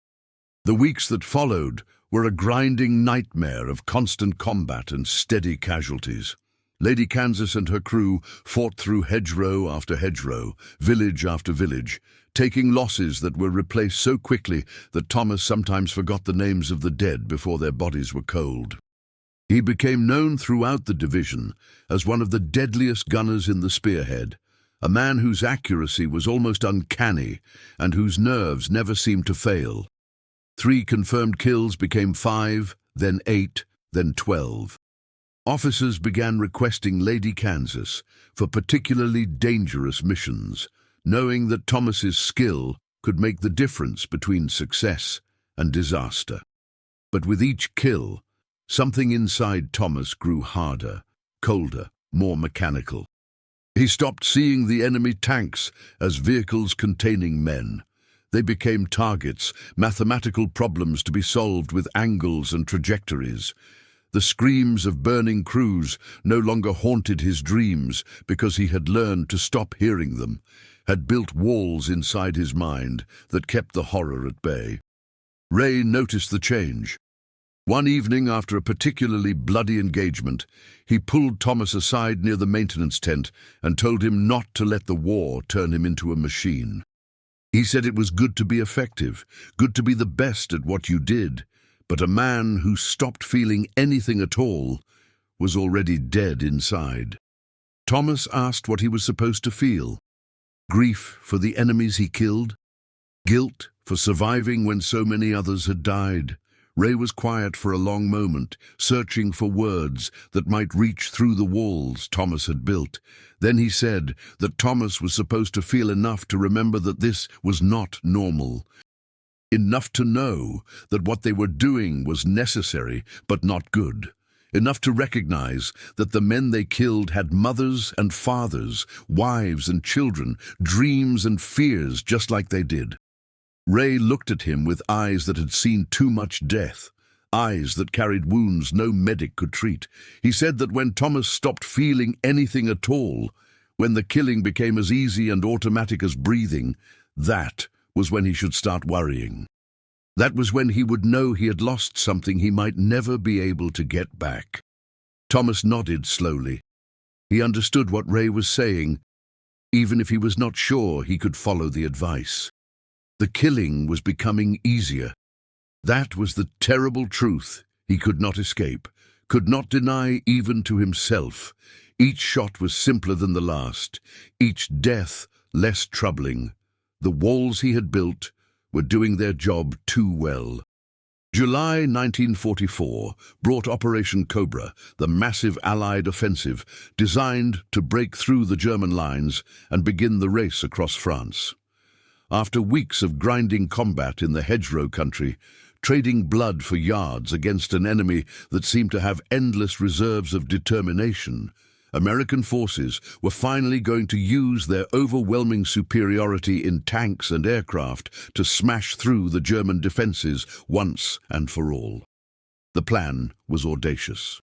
The weeks that followed were a grinding nightmare of constant combat and steady casualties. Lady Kansas and her crew fought through hedgerow after hedgerow, village after village, taking losses that were replaced so quickly that Thomas sometimes forgot the names of the dead before their bodies were cold. He became known throughout the division as one of the deadliest gunners in the Spearhead, a man whose accuracy was almost uncanny and whose nerves never seemed to fail. 3 confirmed kills became 5, then 8, then 12. Officers began requesting Lady Kansas for particularly dangerous missions, knowing that Thomas's skill could make the difference between success and disaster. But with each kill, something inside Thomas grew harder, colder, more mechanical. He stopped seeing the enemy tanks as vehicles containing men. They became targets, mathematical problems to be solved with angles and trajectories. The screams of burning crews no longer haunted his dreams because he had learned to stop hearing them, had built walls inside his mind that kept the horror at bay. Ray noticed the change. One evening, after a particularly bloody engagement, he pulled Thomas aside near the maintenance tent and told him not to let the war turn him into a machine. He said it was good to be effective, good to be the best at what you did, but a man who stopped feeling anything at all was already dead inside. Thomas asked what he was supposed to feel. Grief for the enemies he killed? Guilt for surviving when so many others had died? Ray was quiet for a long moment, searching for words that might reach through the walls Thomas had built. Then he said that Thomas was supposed to feel enough to remember that this was not normal. Enough to know that what they were doing was necessary but not good. Enough to recognize that the men they killed had mothers and fathers, wives and children, dreams and fears just like they did. Ray looked at him with eyes that had seen too much death, eyes that carried wounds no medic could treat. He said that when Thomas stopped feeling anything at all, when the killing became as easy and automatic as breathing, that was when he should start worrying. That was when he would know he had lost something he might never be able to get back. Thomas nodded slowly. He understood what Ray was saying, even if he was not sure he could follow the advice. The killing was becoming easier. That was the terrible truth he could not escape, could not deny even to himself. Each shot was simpler than the last, each death less troubling. The walls he had built were doing their job too well. July 1944 brought Operation Cobra, the massive Allied offensive designed to break through the German lines and begin the race across France. After weeks of grinding combat in the hedgerow country, trading blood for yards against an enemy that seemed to have endless reserves of determination, American forces were finally going to use their overwhelming superiority in tanks and aircraft to smash through the German defenses once and for all. The plan was audacious.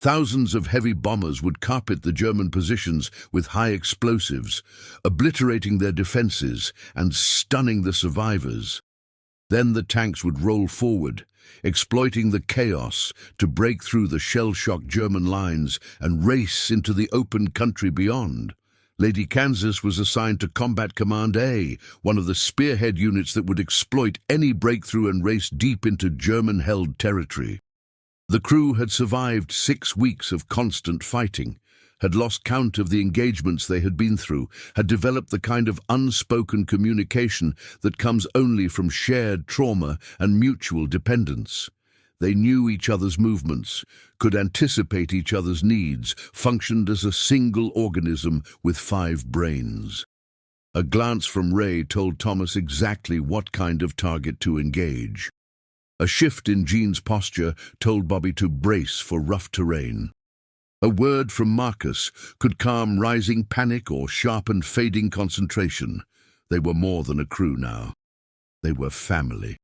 Thousands of heavy bombers would carpet the German positions with high explosives, obliterating their defenses and stunning the survivors. Then the tanks would roll forward, exploiting the chaos to break through the shell-shocked German lines and race into the open country beyond. Lady Kansas was assigned to Combat Command A, one of the spearhead units that would exploit any breakthrough and race deep into German-held territory. The crew had survived 6 weeks of constant fighting, had lost count of the engagements they had been through, had developed the kind of unspoken communication that comes only from shared trauma and mutual dependence. They knew each other's movements, could anticipate each other's needs, functioned as a single organism with 5 brains. A glance from Ray told Thomas exactly what kind of target to engage. A shift in Jean's posture told Bobby to brace for rough terrain. A word from Marcus could calm rising panic or sharpen fading concentration. They were more than a crew now. They were family.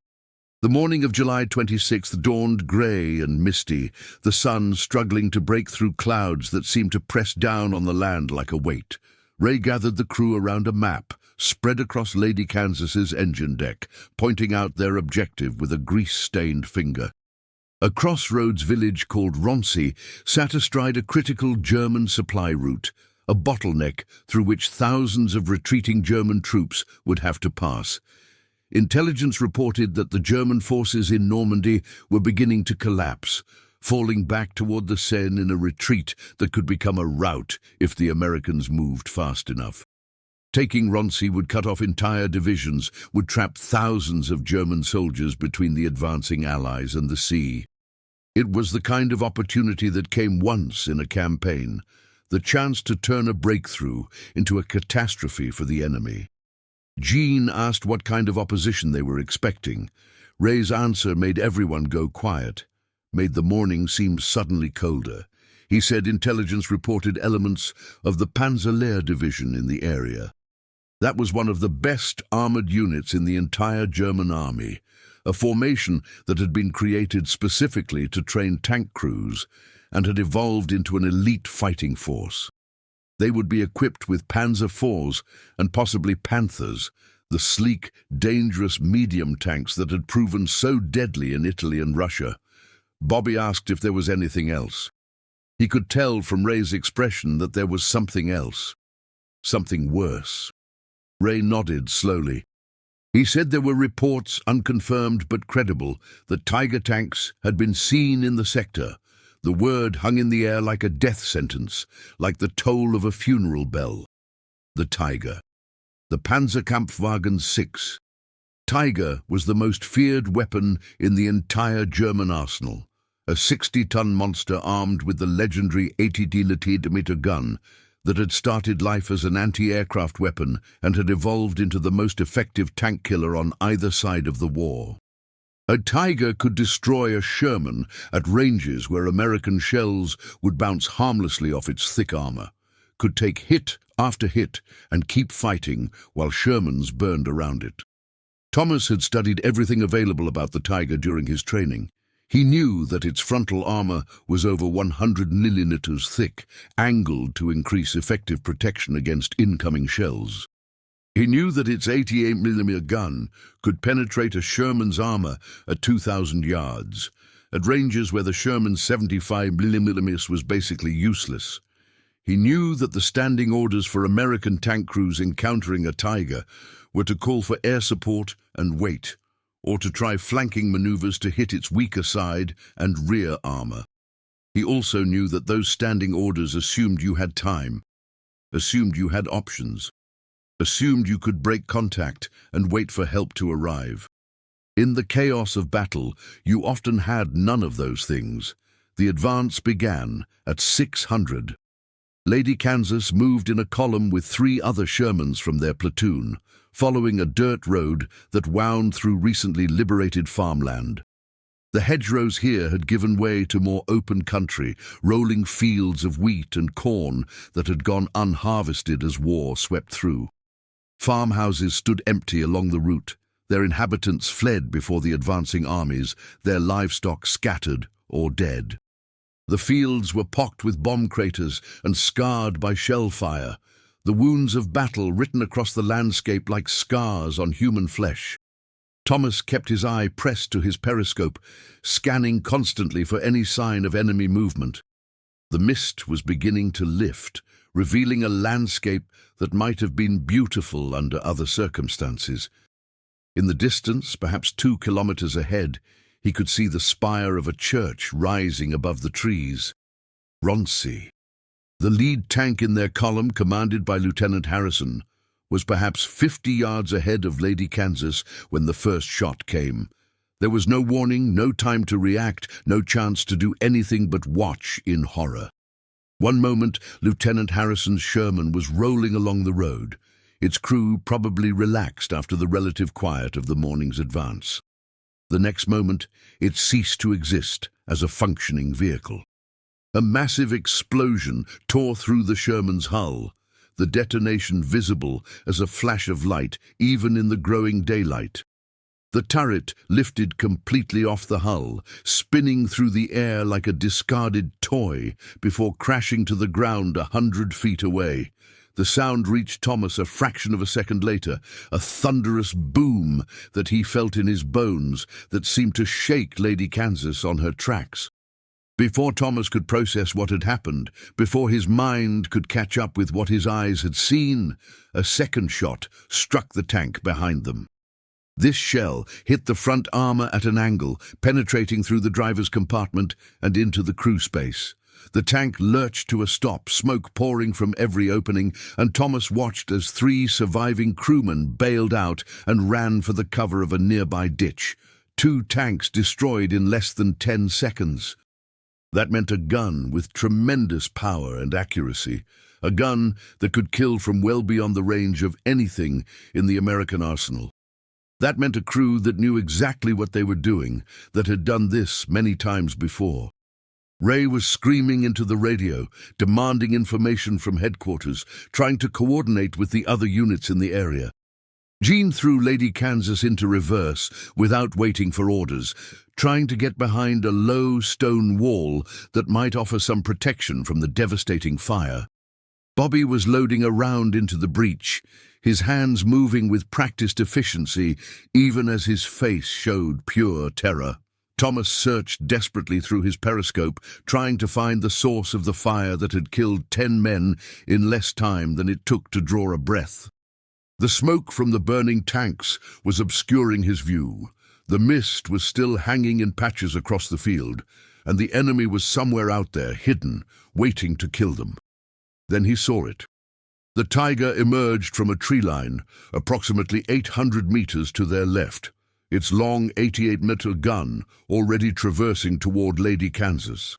The morning of July 26th dawned grey and misty, the sun struggling to break through clouds that seemed to press down on the land like a weight. Ray gathered the crew around a map, spread across Lady Kansas's engine deck, pointing out their objective with a grease-stained finger. A crossroads village called Roncy sat astride a critical German supply route, a bottleneck through which thousands of retreating German troops would have to pass. Intelligence reported that the German forces in Normandy were beginning to collapse, falling back toward the Seine in a retreat that could become a rout if the Americans moved fast enough. Taking Roncy would cut off entire divisions, would trap thousands of German soldiers between the advancing Allies and the sea. It was the kind of opportunity that came once in a campaign, the chance to turn a breakthrough into a catastrophe for the enemy. Jean asked what kind of opposition they were expecting. Ray's answer made everyone go quiet, made the morning seem suddenly colder. He said intelligence reported elements of the Panzer-Lehr division in the area. That was one of the best armored units in the entire German army, a formation that had been created specifically to train tank crews and had evolved into an elite fighting force. They would be equipped with Panzer IVs and possibly Panthers, the sleek, dangerous medium tanks that had proven so deadly in Italy and Russia. Bobby asked if there was anything else. He could tell from Ray's expression that there was something else, something worse. Ray nodded slowly. He said there were reports, unconfirmed but credible, that Tiger tanks had been seen in the sector. The word hung in the air like a death sentence, like the toll of a funeral bell. The Tiger. The Panzerkampfwagen 6. Tiger was the most feared weapon in the entire German arsenal, a 60-ton monster armed with the legendary 80-mm gun that had started life as an anti-aircraft weapon and had evolved into the most effective tank killer on either side of the war. A Tiger could destroy a Sherman at ranges where American shells would bounce harmlessly off its thick armor, could take hit after hit and keep fighting while Shermans burned around it. Thomas had studied everything available about the Tiger during his training. He knew that its frontal armor was over 100 millimeters thick, angled to increase effective protection against incoming shells. He knew that its 88mm gun could penetrate a Sherman's armor at 2,000 yards, at ranges where the Sherman's 75mm was basically useless. He knew that the standing orders for American tank crews encountering a Tiger were to call for air support and wait, or to try flanking maneuvers to hit its weaker side and rear armor. He also knew that those standing orders assumed you had time, assumed you had options, assumed you could break contact and wait for help to arrive. In the chaos of battle, you often had none of those things. The advance began at 600. Lady Kansas moved in a column with 3 other Shermans from their platoon, following a dirt road that wound through recently liberated farmland. The hedgerows here had given way to more open country, rolling fields of wheat and corn that had gone unharvested as war swept through. Farmhouses stood empty along the route, their inhabitants fled before the advancing armies, their livestock scattered or dead. The fields were pocked with bomb craters and scarred by shell fire, the wounds of battle written across the landscape like scars on human flesh. Thomas kept his eye pressed to his periscope, scanning constantly for any sign of enemy movement. The mist was beginning to lift, revealing a landscape that might have been beautiful under other circumstances. In the distance, perhaps 2 kilometers ahead, he could see the spire of a church rising above the trees. Roncy. The lead tank in their column, commanded by Lieutenant Harrison, was perhaps 50 yards ahead of Lady Kansas when the first shot came. There was no warning, no time to react, no chance to do anything but watch in horror. One moment, Lieutenant Harrison's Sherman was rolling along the road, its crew probably relaxed after the relative quiet of the morning's advance. The next moment, it ceased to exist as a functioning vehicle. A massive explosion tore through the Sherman's hull, the detonation visible as a flash of light even in the growing daylight. The turret lifted completely off the hull, spinning through the air like a discarded toy before crashing to the ground 100 feet away. The sound reached Thomas a fraction of a second later, a thunderous boom that he felt in his bones that seemed to shake Lady Kansas on her tracks. Before Thomas could process what had happened, before his mind could catch up with what his eyes had seen, a second shot struck the tank behind them. This shell hit the front armor at an angle, penetrating through the driver's compartment and into the crew space. The tank lurched to a stop, smoke pouring from every opening, and Thomas watched as 3 surviving crewmen bailed out and ran for the cover of a nearby ditch. 2 tanks destroyed in less than 10 seconds. That meant a gun with tremendous power and accuracy, a gun that could kill from well beyond the range of anything in the American arsenal. That meant a crew that knew exactly what they were doing, that had done this many times before. Ray was screaming into the radio, demanding information from headquarters, trying to coordinate with the other units in the area. Jean threw Lady Kansas into reverse without waiting for orders, trying to get behind a low stone wall that might offer some protection from the devastating fire. Bobby was loading a round into the breach, his hands moving with practiced efficiency, even as his face showed pure terror. Thomas searched desperately through his periscope, trying to find the source of the fire that had killed 10 men in less time than it took to draw a breath. The smoke from the burning tanks was obscuring his view. The mist was still hanging in patches across the field, and the enemy was somewhere out there, hidden, waiting to kill them. Then he saw it. The Tiger emerged from a tree line, approximately 800 meters to their left, its long 88-meter gun already traversing toward Lady Kansas.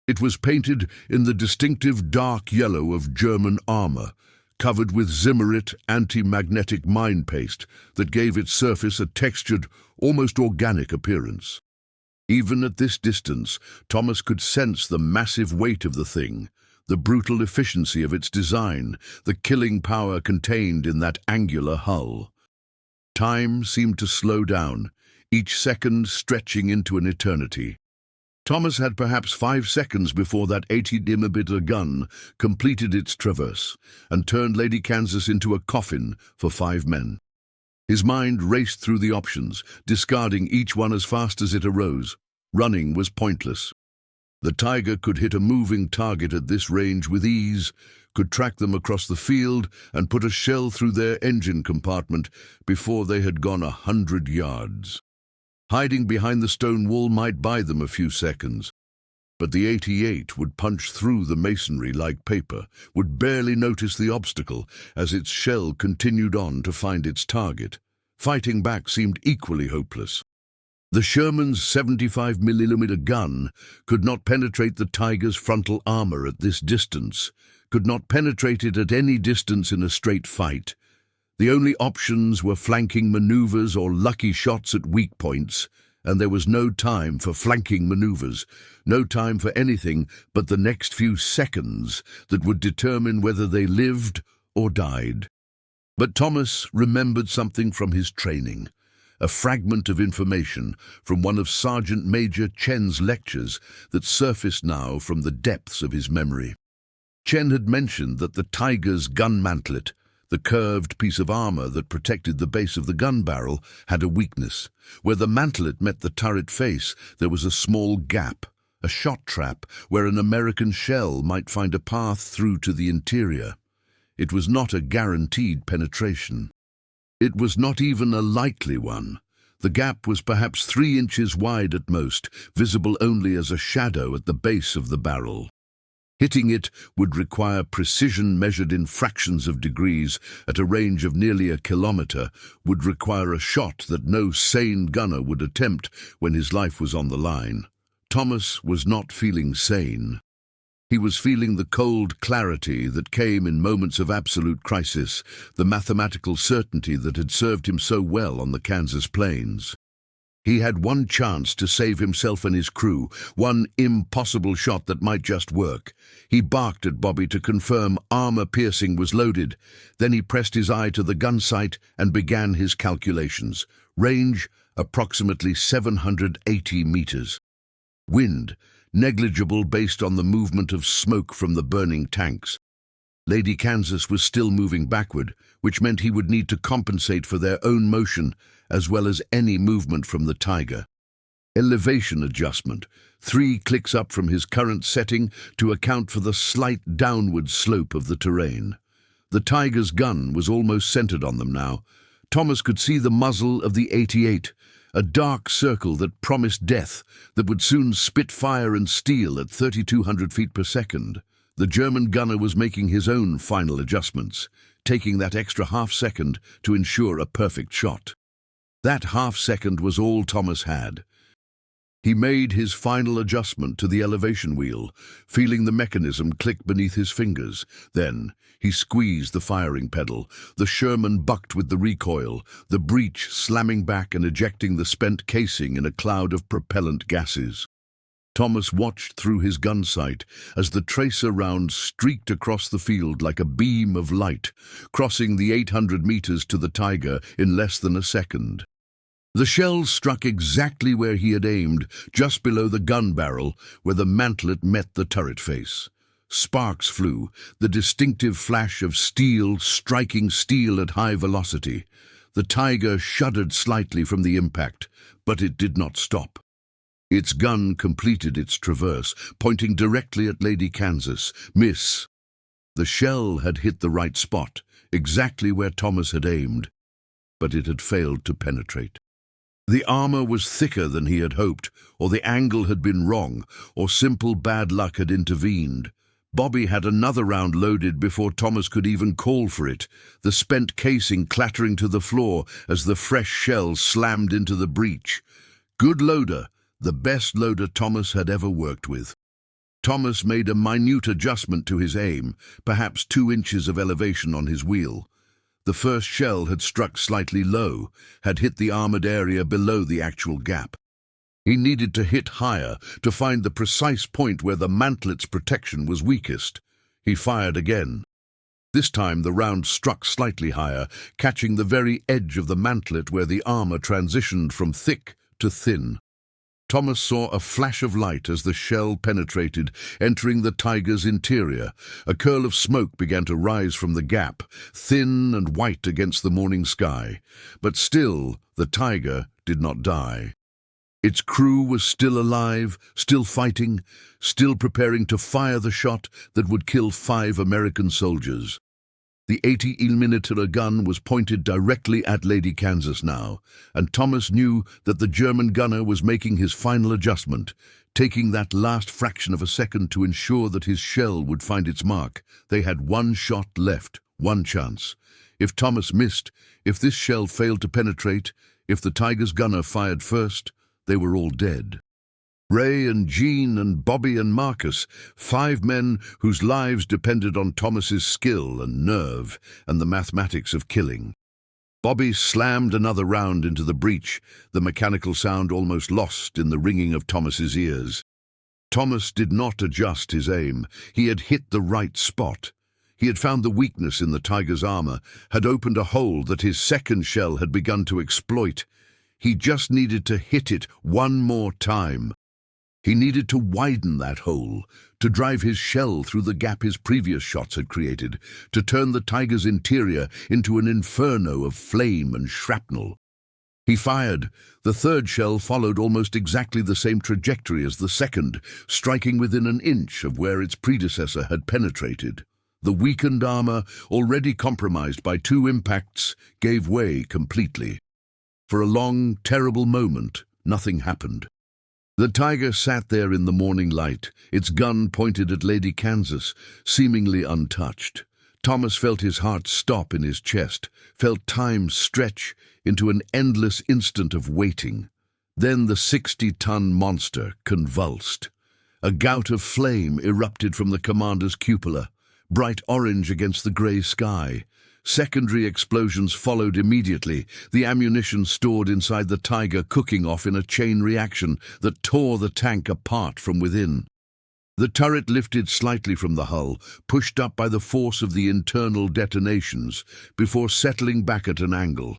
It was painted in the distinctive dark yellow of German armor, covered with Zimmerit anti-magnetic mine paste that gave its surface a textured, almost organic appearance. Even at this distance, Thomas could sense the massive weight of the thing, the brutal efficiency of its design, the killing power contained in that angular hull. Time seemed to slow down, each second stretching into an eternity. Thomas had perhaps 5 seconds before that 80mm gun completed its traverse and turned Lady Kansas into a coffin for 5 men. His mind raced through the options, discarding each one as fast as it arose. Running was pointless. The Tiger could hit a moving target at this range with ease, could track them across the field and put a shell through their engine compartment before they had gone 100 yards. Hiding behind the stone wall might buy them a few seconds, but the 88 would punch through the masonry like paper, would barely notice the obstacle as its shell continued on to find its target. Fighting back seemed equally hopeless. The Sherman's 75mm gun could not penetrate the Tiger's frontal armor at this distance, could not penetrate it at any distance in a straight fight. The only options were flanking maneuvers or lucky shots at weak points, and there was no time for flanking maneuvers, no time for anything but the next few seconds that would determine whether they lived or died. But Thomas remembered something from his training, a fragment of information from one of Sergeant Major Chen's lectures that surfaced now from the depths of his memory. Chen had mentioned that the Tiger's gun mantlet, the curved piece of armor that protected the base of the gun barrel, had a weakness. Where the mantlet met the turret face, there was a small gap, a shot trap where an American shell might find a path through to the interior. It was not a guaranteed penetration. It was not even a likely one. The gap was perhaps 3 inches wide at most, visible only as a shadow at the base of the barrel. Hitting it would require precision measured in fractions of degrees at a range of nearly a kilometer, would require a shot that no sane gunner would attempt when his life was on the line. Thomas was not feeling sane. He was feeling the cold clarity that came in moments of absolute crisis, the mathematical certainty that had served him so well on the Kansas plains. He had one chance to save himself and his crew, one impossible shot that might just work. He barked at Bobby to confirm armor-piercing was loaded. Then he pressed his eye to the gun sight and began his calculations. Range, approximately 780 meters. Wind, negligible based on the movement of smoke from the burning tanks. Lady Kansas was still moving backward, which meant he would need to compensate for their own motion as well as any movement from the Tiger. Elevation adjustment, 3 clicks up from his current setting to account for the slight downward slope of the terrain. The Tiger's gun was almost centered on them now. Thomas could see the muzzle of the 88, a dark circle that promised death, that would soon spit fire and steel at 3,200 feet per second. The German gunner was making his own final adjustments, taking that extra half-second to ensure a perfect shot. That half-second was all Thomas had. He made his final adjustment to the elevation wheel, feeling the mechanism click beneath his fingers. Then he squeezed the firing pedal. The Sherman bucked with the recoil, the breech slamming back and ejecting the spent casing in a cloud of propellant gases. Thomas watched through his gun sight as the tracer round streaked across the field like a beam of light, crossing the 800 meters to the Tiger in less than a second. The shell struck exactly where he had aimed, just below the gun barrel, where the mantlet met the turret face. Sparks flew, the distinctive flash of steel striking steel at high velocity. The Tiger shuddered slightly from the impact, but it did not stop. Its gun completed its traverse, pointing directly at Lady Kansas. Miss. The shell had hit the right spot, exactly where Thomas had aimed, but it had failed to penetrate. The armor was thicker than he had hoped, or the angle had been wrong, or simple bad luck had intervened. Bobby had another round loaded before Thomas could even call for it, the spent casing clattering to the floor as the fresh shell slammed into the breech. Good loader, the best loader Thomas had ever worked with. Thomas made a minute adjustment to his aim, perhaps 2 inches of elevation on his wheel. The first shell had struck slightly low, had hit the armored area below the actual gap. He needed to hit higher to find the precise point where the mantlet's protection was weakest. He fired again. This time the round struck slightly higher, catching the very edge of the mantlet where the armor transitioned from thick to thin. Thomas saw a flash of light as the shell penetrated, entering the Tiger's interior. A curl of smoke began to rise from the gap, thin and white against the morning sky. But still, the Tiger did not die. Its crew was still alive, still fighting, still preparing to fire the shot that would kill 5 American soldiers. The 80mm gun was pointed directly at Lady Kansas now, and Thomas knew that the German gunner was making his final adjustment, taking that last fraction of a second to ensure that his shell would find its mark. They had one shot left, one chance. If Thomas missed, if this shell failed to penetrate, if the Tiger's gunner fired first, they were all dead. Ray and Jean and Bobby and Marcus, 5 men whose lives depended on Thomas's skill and nerve and the mathematics of killing. Bobby slammed another round into the breech, the mechanical sound almost lost in the ringing of Thomas's ears. Thomas did not adjust his aim. He had hit the right spot. He had found the weakness in the tiger's armor, had opened a hole that his second shell had begun to exploit. He just needed to hit it one more time. He needed to widen that hole, to drive his shell through the gap his previous shots had created, to turn the tiger's interior into an inferno of flame and shrapnel. He fired. The third shell followed almost exactly the same trajectory as the second, striking within an inch of where its predecessor had penetrated. The weakened armor, already compromised by 2 impacts, gave way completely. For a long, terrible moment, nothing happened. The tiger sat there in the morning light, its gun pointed at Lady Kansas, seemingly untouched. Thomas felt his heart stop in his chest, felt time stretch into an endless instant of waiting. Then the 60-ton monster convulsed. A gout of flame erupted from the commander's cupola, bright orange against the grey sky. Secondary explosions followed immediately, the ammunition stored inside the tiger cooking off in a chain reaction that tore the tank apart from within. The turret lifted slightly from the hull, pushed up by the force of the internal detonations, before settling back at an angle.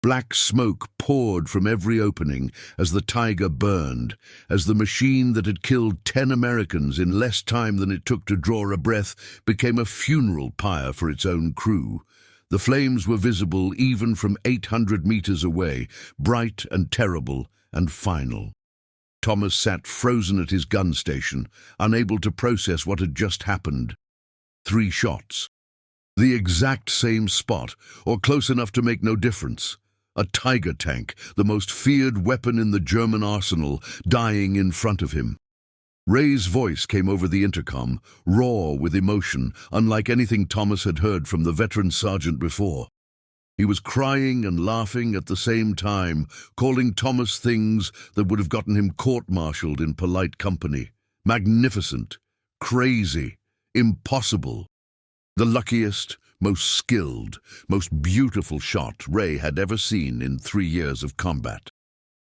Black smoke poured from every opening as the tiger burned, as the machine that had killed 10 Americans in less time than it took to draw a breath became a funeral pyre for its own crew. The flames were visible even from 800 meters away, bright and terrible and final. Thomas sat frozen at his gun station, unable to process what had just happened. 3 shots. The exact same spot, or close enough to make no difference. A Tiger tank, the most feared weapon in the German arsenal, dying in front of him. Ray's voice came over the intercom, raw with emotion, unlike anything Thomas had heard from the veteran sergeant before. He was crying and laughing at the same time, calling Thomas things that would have gotten him court-martialed in polite company. Magnificent, crazy, impossible. The luckiest, most skilled, most beautiful shot Ray had ever seen in 3 years of combat.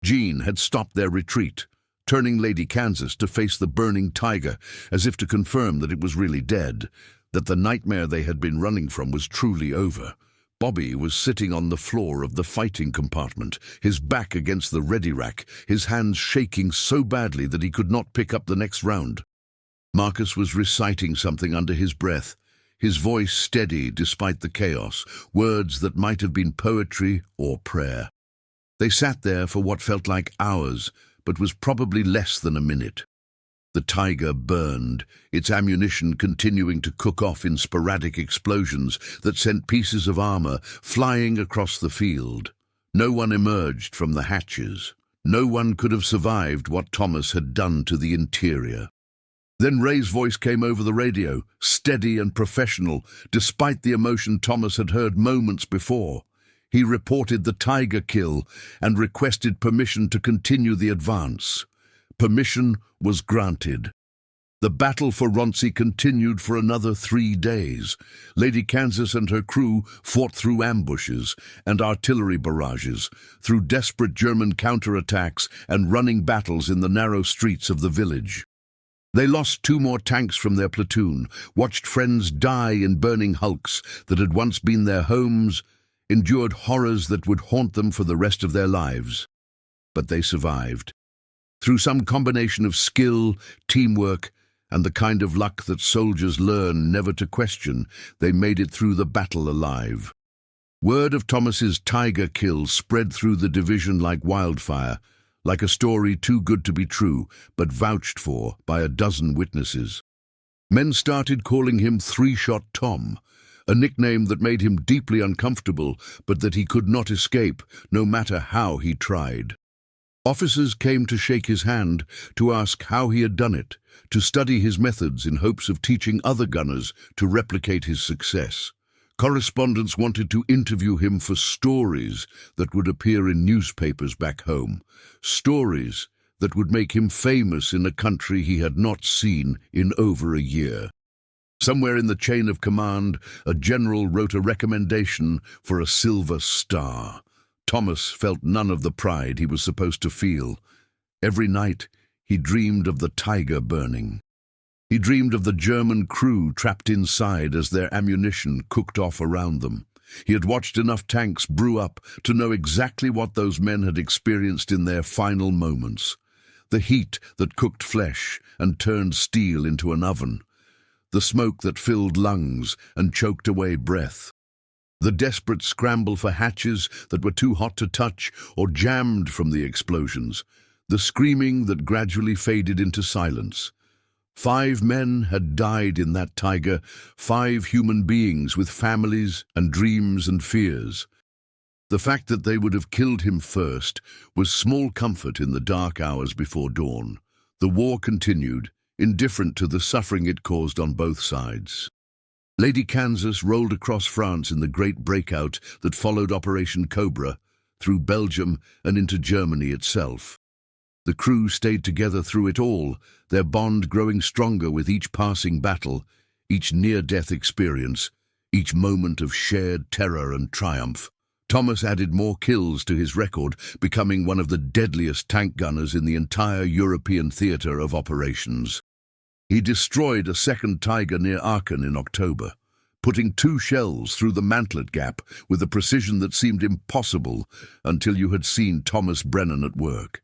Jean had stopped their retreat, turning Lady Kansas to face the burning tiger, as if to confirm that it was really dead, that the nightmare they had been running from was truly over. Bobby was sitting on the floor of the fighting compartment, his back against the ready rack, his hands shaking so badly that he could not pick up the next round. Marcus was reciting something under his breath, his voice steady despite the chaos, words that might have been poetry or prayer. They sat there for what felt like hours, but was probably less than a minute. The tiger burned, its ammunition continuing to cook off in sporadic explosions that sent pieces of armor flying across the field. No one emerged from the hatches. No one could have survived what Thomas had done to the interior. Then Ray's voice came over the radio, steady and professional, despite the emotion Thomas had heard moments before. He reported the tiger kill and requested permission to continue the advance. Permission was granted. The battle for Ronsi continued for another 3 days. Lady Kansas and her crew fought through ambushes and artillery barrages, through desperate German counterattacks and running battles in the narrow streets of the village. They lost 2 more tanks from their platoon, watched friends die in burning hulks that had once been their homes, endured horrors that would haunt them for the rest of their lives. But they survived. Through some combination of skill, teamwork, and the kind of luck that soldiers learn never to question, they made it through the battle alive. Word of Thomas's tiger kill spread through the division like wildfire, like a story too good to be true, but vouched for by a dozen witnesses. Men started calling him Three-Shot Tom, a nickname that made him deeply uncomfortable, but that he could not escape, no matter how he tried. Officers came to shake his hand, to ask how he had done it, to study his methods in hopes of teaching other gunners to replicate his success. Correspondents wanted to interview him for stories that would appear in newspapers back home, stories that would make him famous in a country he had not seen in over a year. Somewhere in the chain of command, a general wrote a recommendation for a Silver Star. Thomas felt none of the pride he was supposed to feel. Every night, he dreamed of the Tiger burning. He dreamed of the German crew trapped inside as their ammunition cooked off around them. He had watched enough tanks brew up to know exactly what those men had experienced in their final moments. The heat that cooked flesh and turned steel into an oven. The smoke that filled lungs and choked away breath. The desperate scramble for hatches that were too hot to touch or jammed from the explosions. The screaming that gradually faded into silence. 5 men had died in that Tiger, 5 human beings with families and dreams and fears. The fact that they would have killed him first was small comfort in the dark hours before dawn. The war continued, indifferent to the suffering it caused on both sides. Lady Kansas rolled across France in the great breakout that followed Operation Cobra, through Belgium and into Germany itself. The crew stayed together through it all, their bond growing stronger with each passing battle, each near-death experience, each moment of shared terror and triumph. Thomas added more kills to his record, becoming one of the deadliest tank gunners in the entire European theatre of operations. He destroyed a second Tiger near Aachen in October, putting 2 shells through the mantlet gap with a precision that seemed impossible until you had seen Thomas Brennan at work.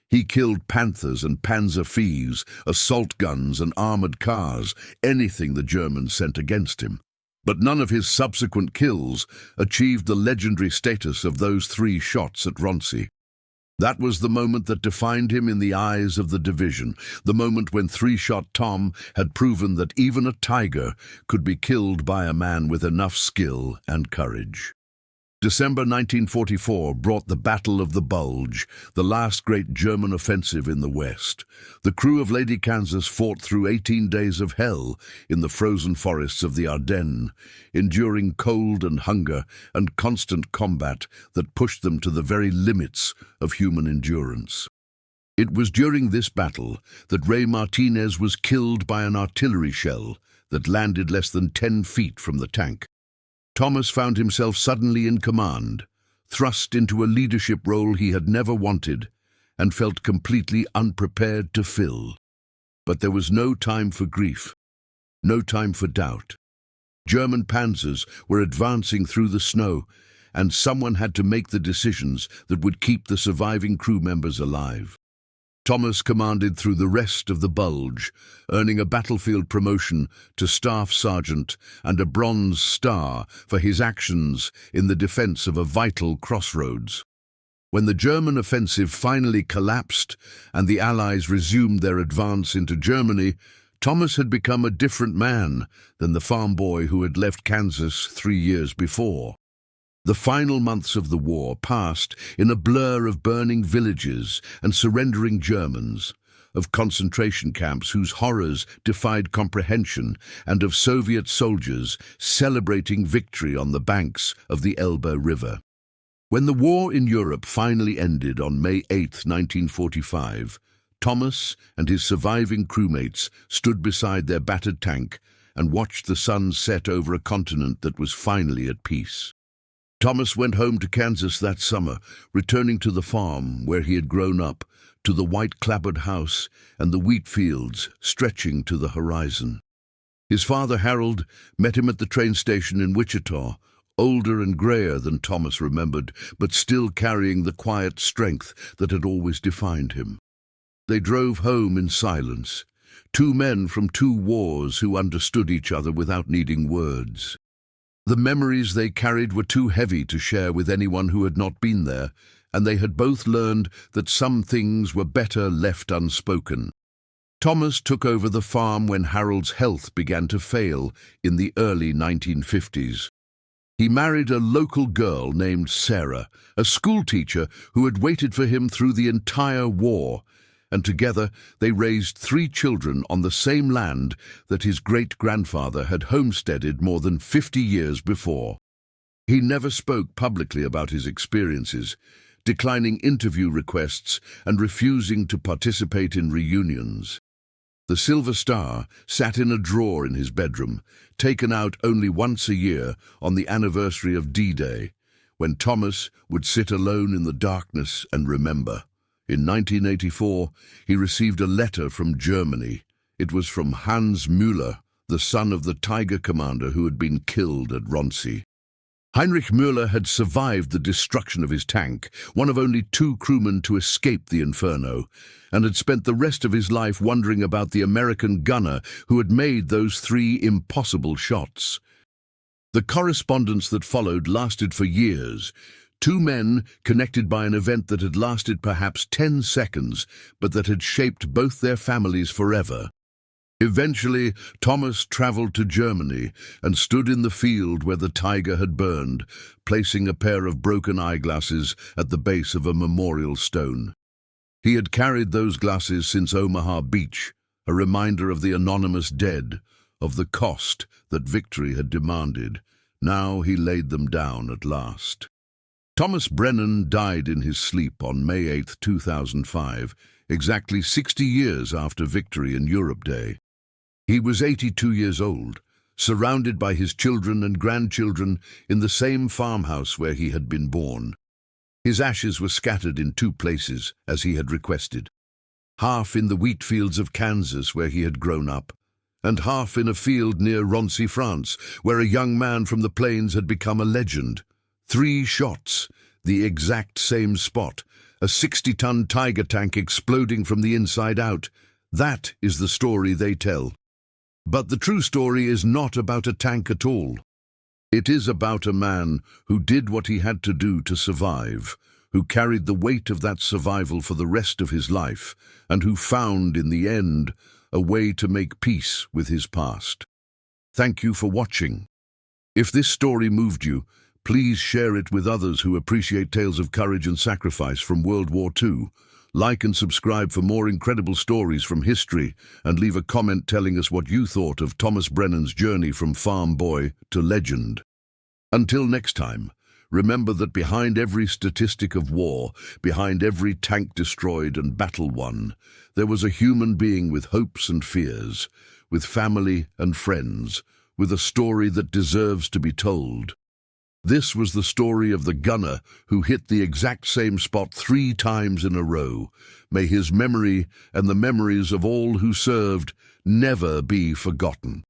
He killed Panthers and Panzer V's, assault guns and armored cars, anything the Germans sent against him. But none of his subsequent kills achieved the legendary status of those 3 shots at Roncy. That was the moment that defined him in the eyes of the division, the moment when 3-shot Tom had proven that even a Tiger could be killed by a man with enough skill and courage. December 1944 brought the Battle of the Bulge, the last great German offensive in the West. The crew of Lady Kansas fought through 18 days of hell in the frozen forests of the Ardennes, enduring cold and hunger and constant combat that pushed them to the very limits of human endurance. It was during this battle that Ray Martinez was killed by an artillery shell that landed less than 10 feet from the tank. Thomas found himself suddenly in command, thrust into a leadership role he had never wanted, and felt completely unprepared to fill. But there was no time for grief, no time for doubt. German panzers were advancing through the snow, and someone had to make the decisions that would keep the surviving crew members alive. Thomas commanded through the rest of the Bulge, earning a battlefield promotion to Staff Sergeant and a Bronze Star for his actions in the defense of a vital crossroads. When the German offensive finally collapsed and the Allies resumed their advance into Germany, Thomas had become a different man than the farm boy who had left Kansas 3 years before. The final months of the war passed in a blur of burning villages and surrendering Germans, of concentration camps whose horrors defied comprehension, and of Soviet soldiers celebrating victory on the banks of the Elbe River. When the war in Europe finally ended on May 8, 1945, Thomas and his surviving crewmates stood beside their battered tank and watched the sun set over a continent that was finally at peace. Thomas went home to Kansas that summer, returning to the farm where he had grown up, to the white-clapboard house and the wheat fields stretching to the horizon. His father, Harold, met him at the train station in Wichita, older and grayer than Thomas remembered, but still carrying the quiet strength that had always defined him. They drove home in silence, 2 men from 2 wars who understood each other without needing words. The memories they carried were too heavy to share with anyone who had not been there, and they had both learned that some things were better left unspoken. Thomas took over the farm when Harold's health began to fail in the early 1950s. He married a local girl named Sarah, a schoolteacher who had waited for him through the entire war, and together they raised 3 children on the same land that his great-grandfather had homesteaded more than 50 years before. He never spoke publicly about his experiences, declining interview requests and refusing to participate in reunions. The Silver Star sat in a drawer in his bedroom, taken out only once a year on the anniversary of D-Day, when Thomas would sit alone in the darkness and remember. In 1984, he received a letter from Germany. It was from Hans Müller, the son of the Tiger commander who had been killed at Ronsi. Heinrich Müller had survived the destruction of his tank, one of only 2 crewmen to escape the inferno, and had spent the rest of his life wondering about the American gunner who had made those 3 impossible shots. The correspondence that followed lasted for years. 2 men connected by an event that had lasted perhaps 10 seconds, but that had shaped both their families forever. Eventually, Thomas traveled to Germany and stood in the field where the Tiger had burned, placing a pair of broken eyeglasses at the base of a memorial stone. He had carried those glasses since Omaha Beach, a reminder of the anonymous dead, of the cost that victory had demanded. Now he laid them down at last. Thomas Brennan died in his sleep on May 8, 2005, exactly 60 years after victory in Europe Day. He was 82 years old, surrounded by his children and grandchildren in the same farmhouse where he had been born. His ashes were scattered in 2 places, as he had requested. Half in the wheat fields of Kansas, where he had grown up, and half in a field near Ronsi, France, where a young man from the plains had become a legend. 3 shots, the exact same spot, a 60-ton Tiger tank exploding from the inside out. That is the story they tell. But the true story is not about a tank at all. It is about a man who did what he had to do to survive, who carried the weight of that survival for the rest of his life, and who found, in the end, a way to make peace with his past. Thank you for watching. If this story moved you, please share it with others who appreciate tales of courage and sacrifice from World War II. Like and subscribe for more incredible stories from history, and leave a comment telling us what you thought of Thomas Brennan's journey from farm boy to legend. Until next time, remember that behind every statistic of war, behind every tank destroyed and battle won, there was a human being with hopes and fears, with family and friends, with a story that deserves to be told. This was the story of the gunner who hit the exact same spot 3 times in a row. May his memory and the memories of all who served never be forgotten.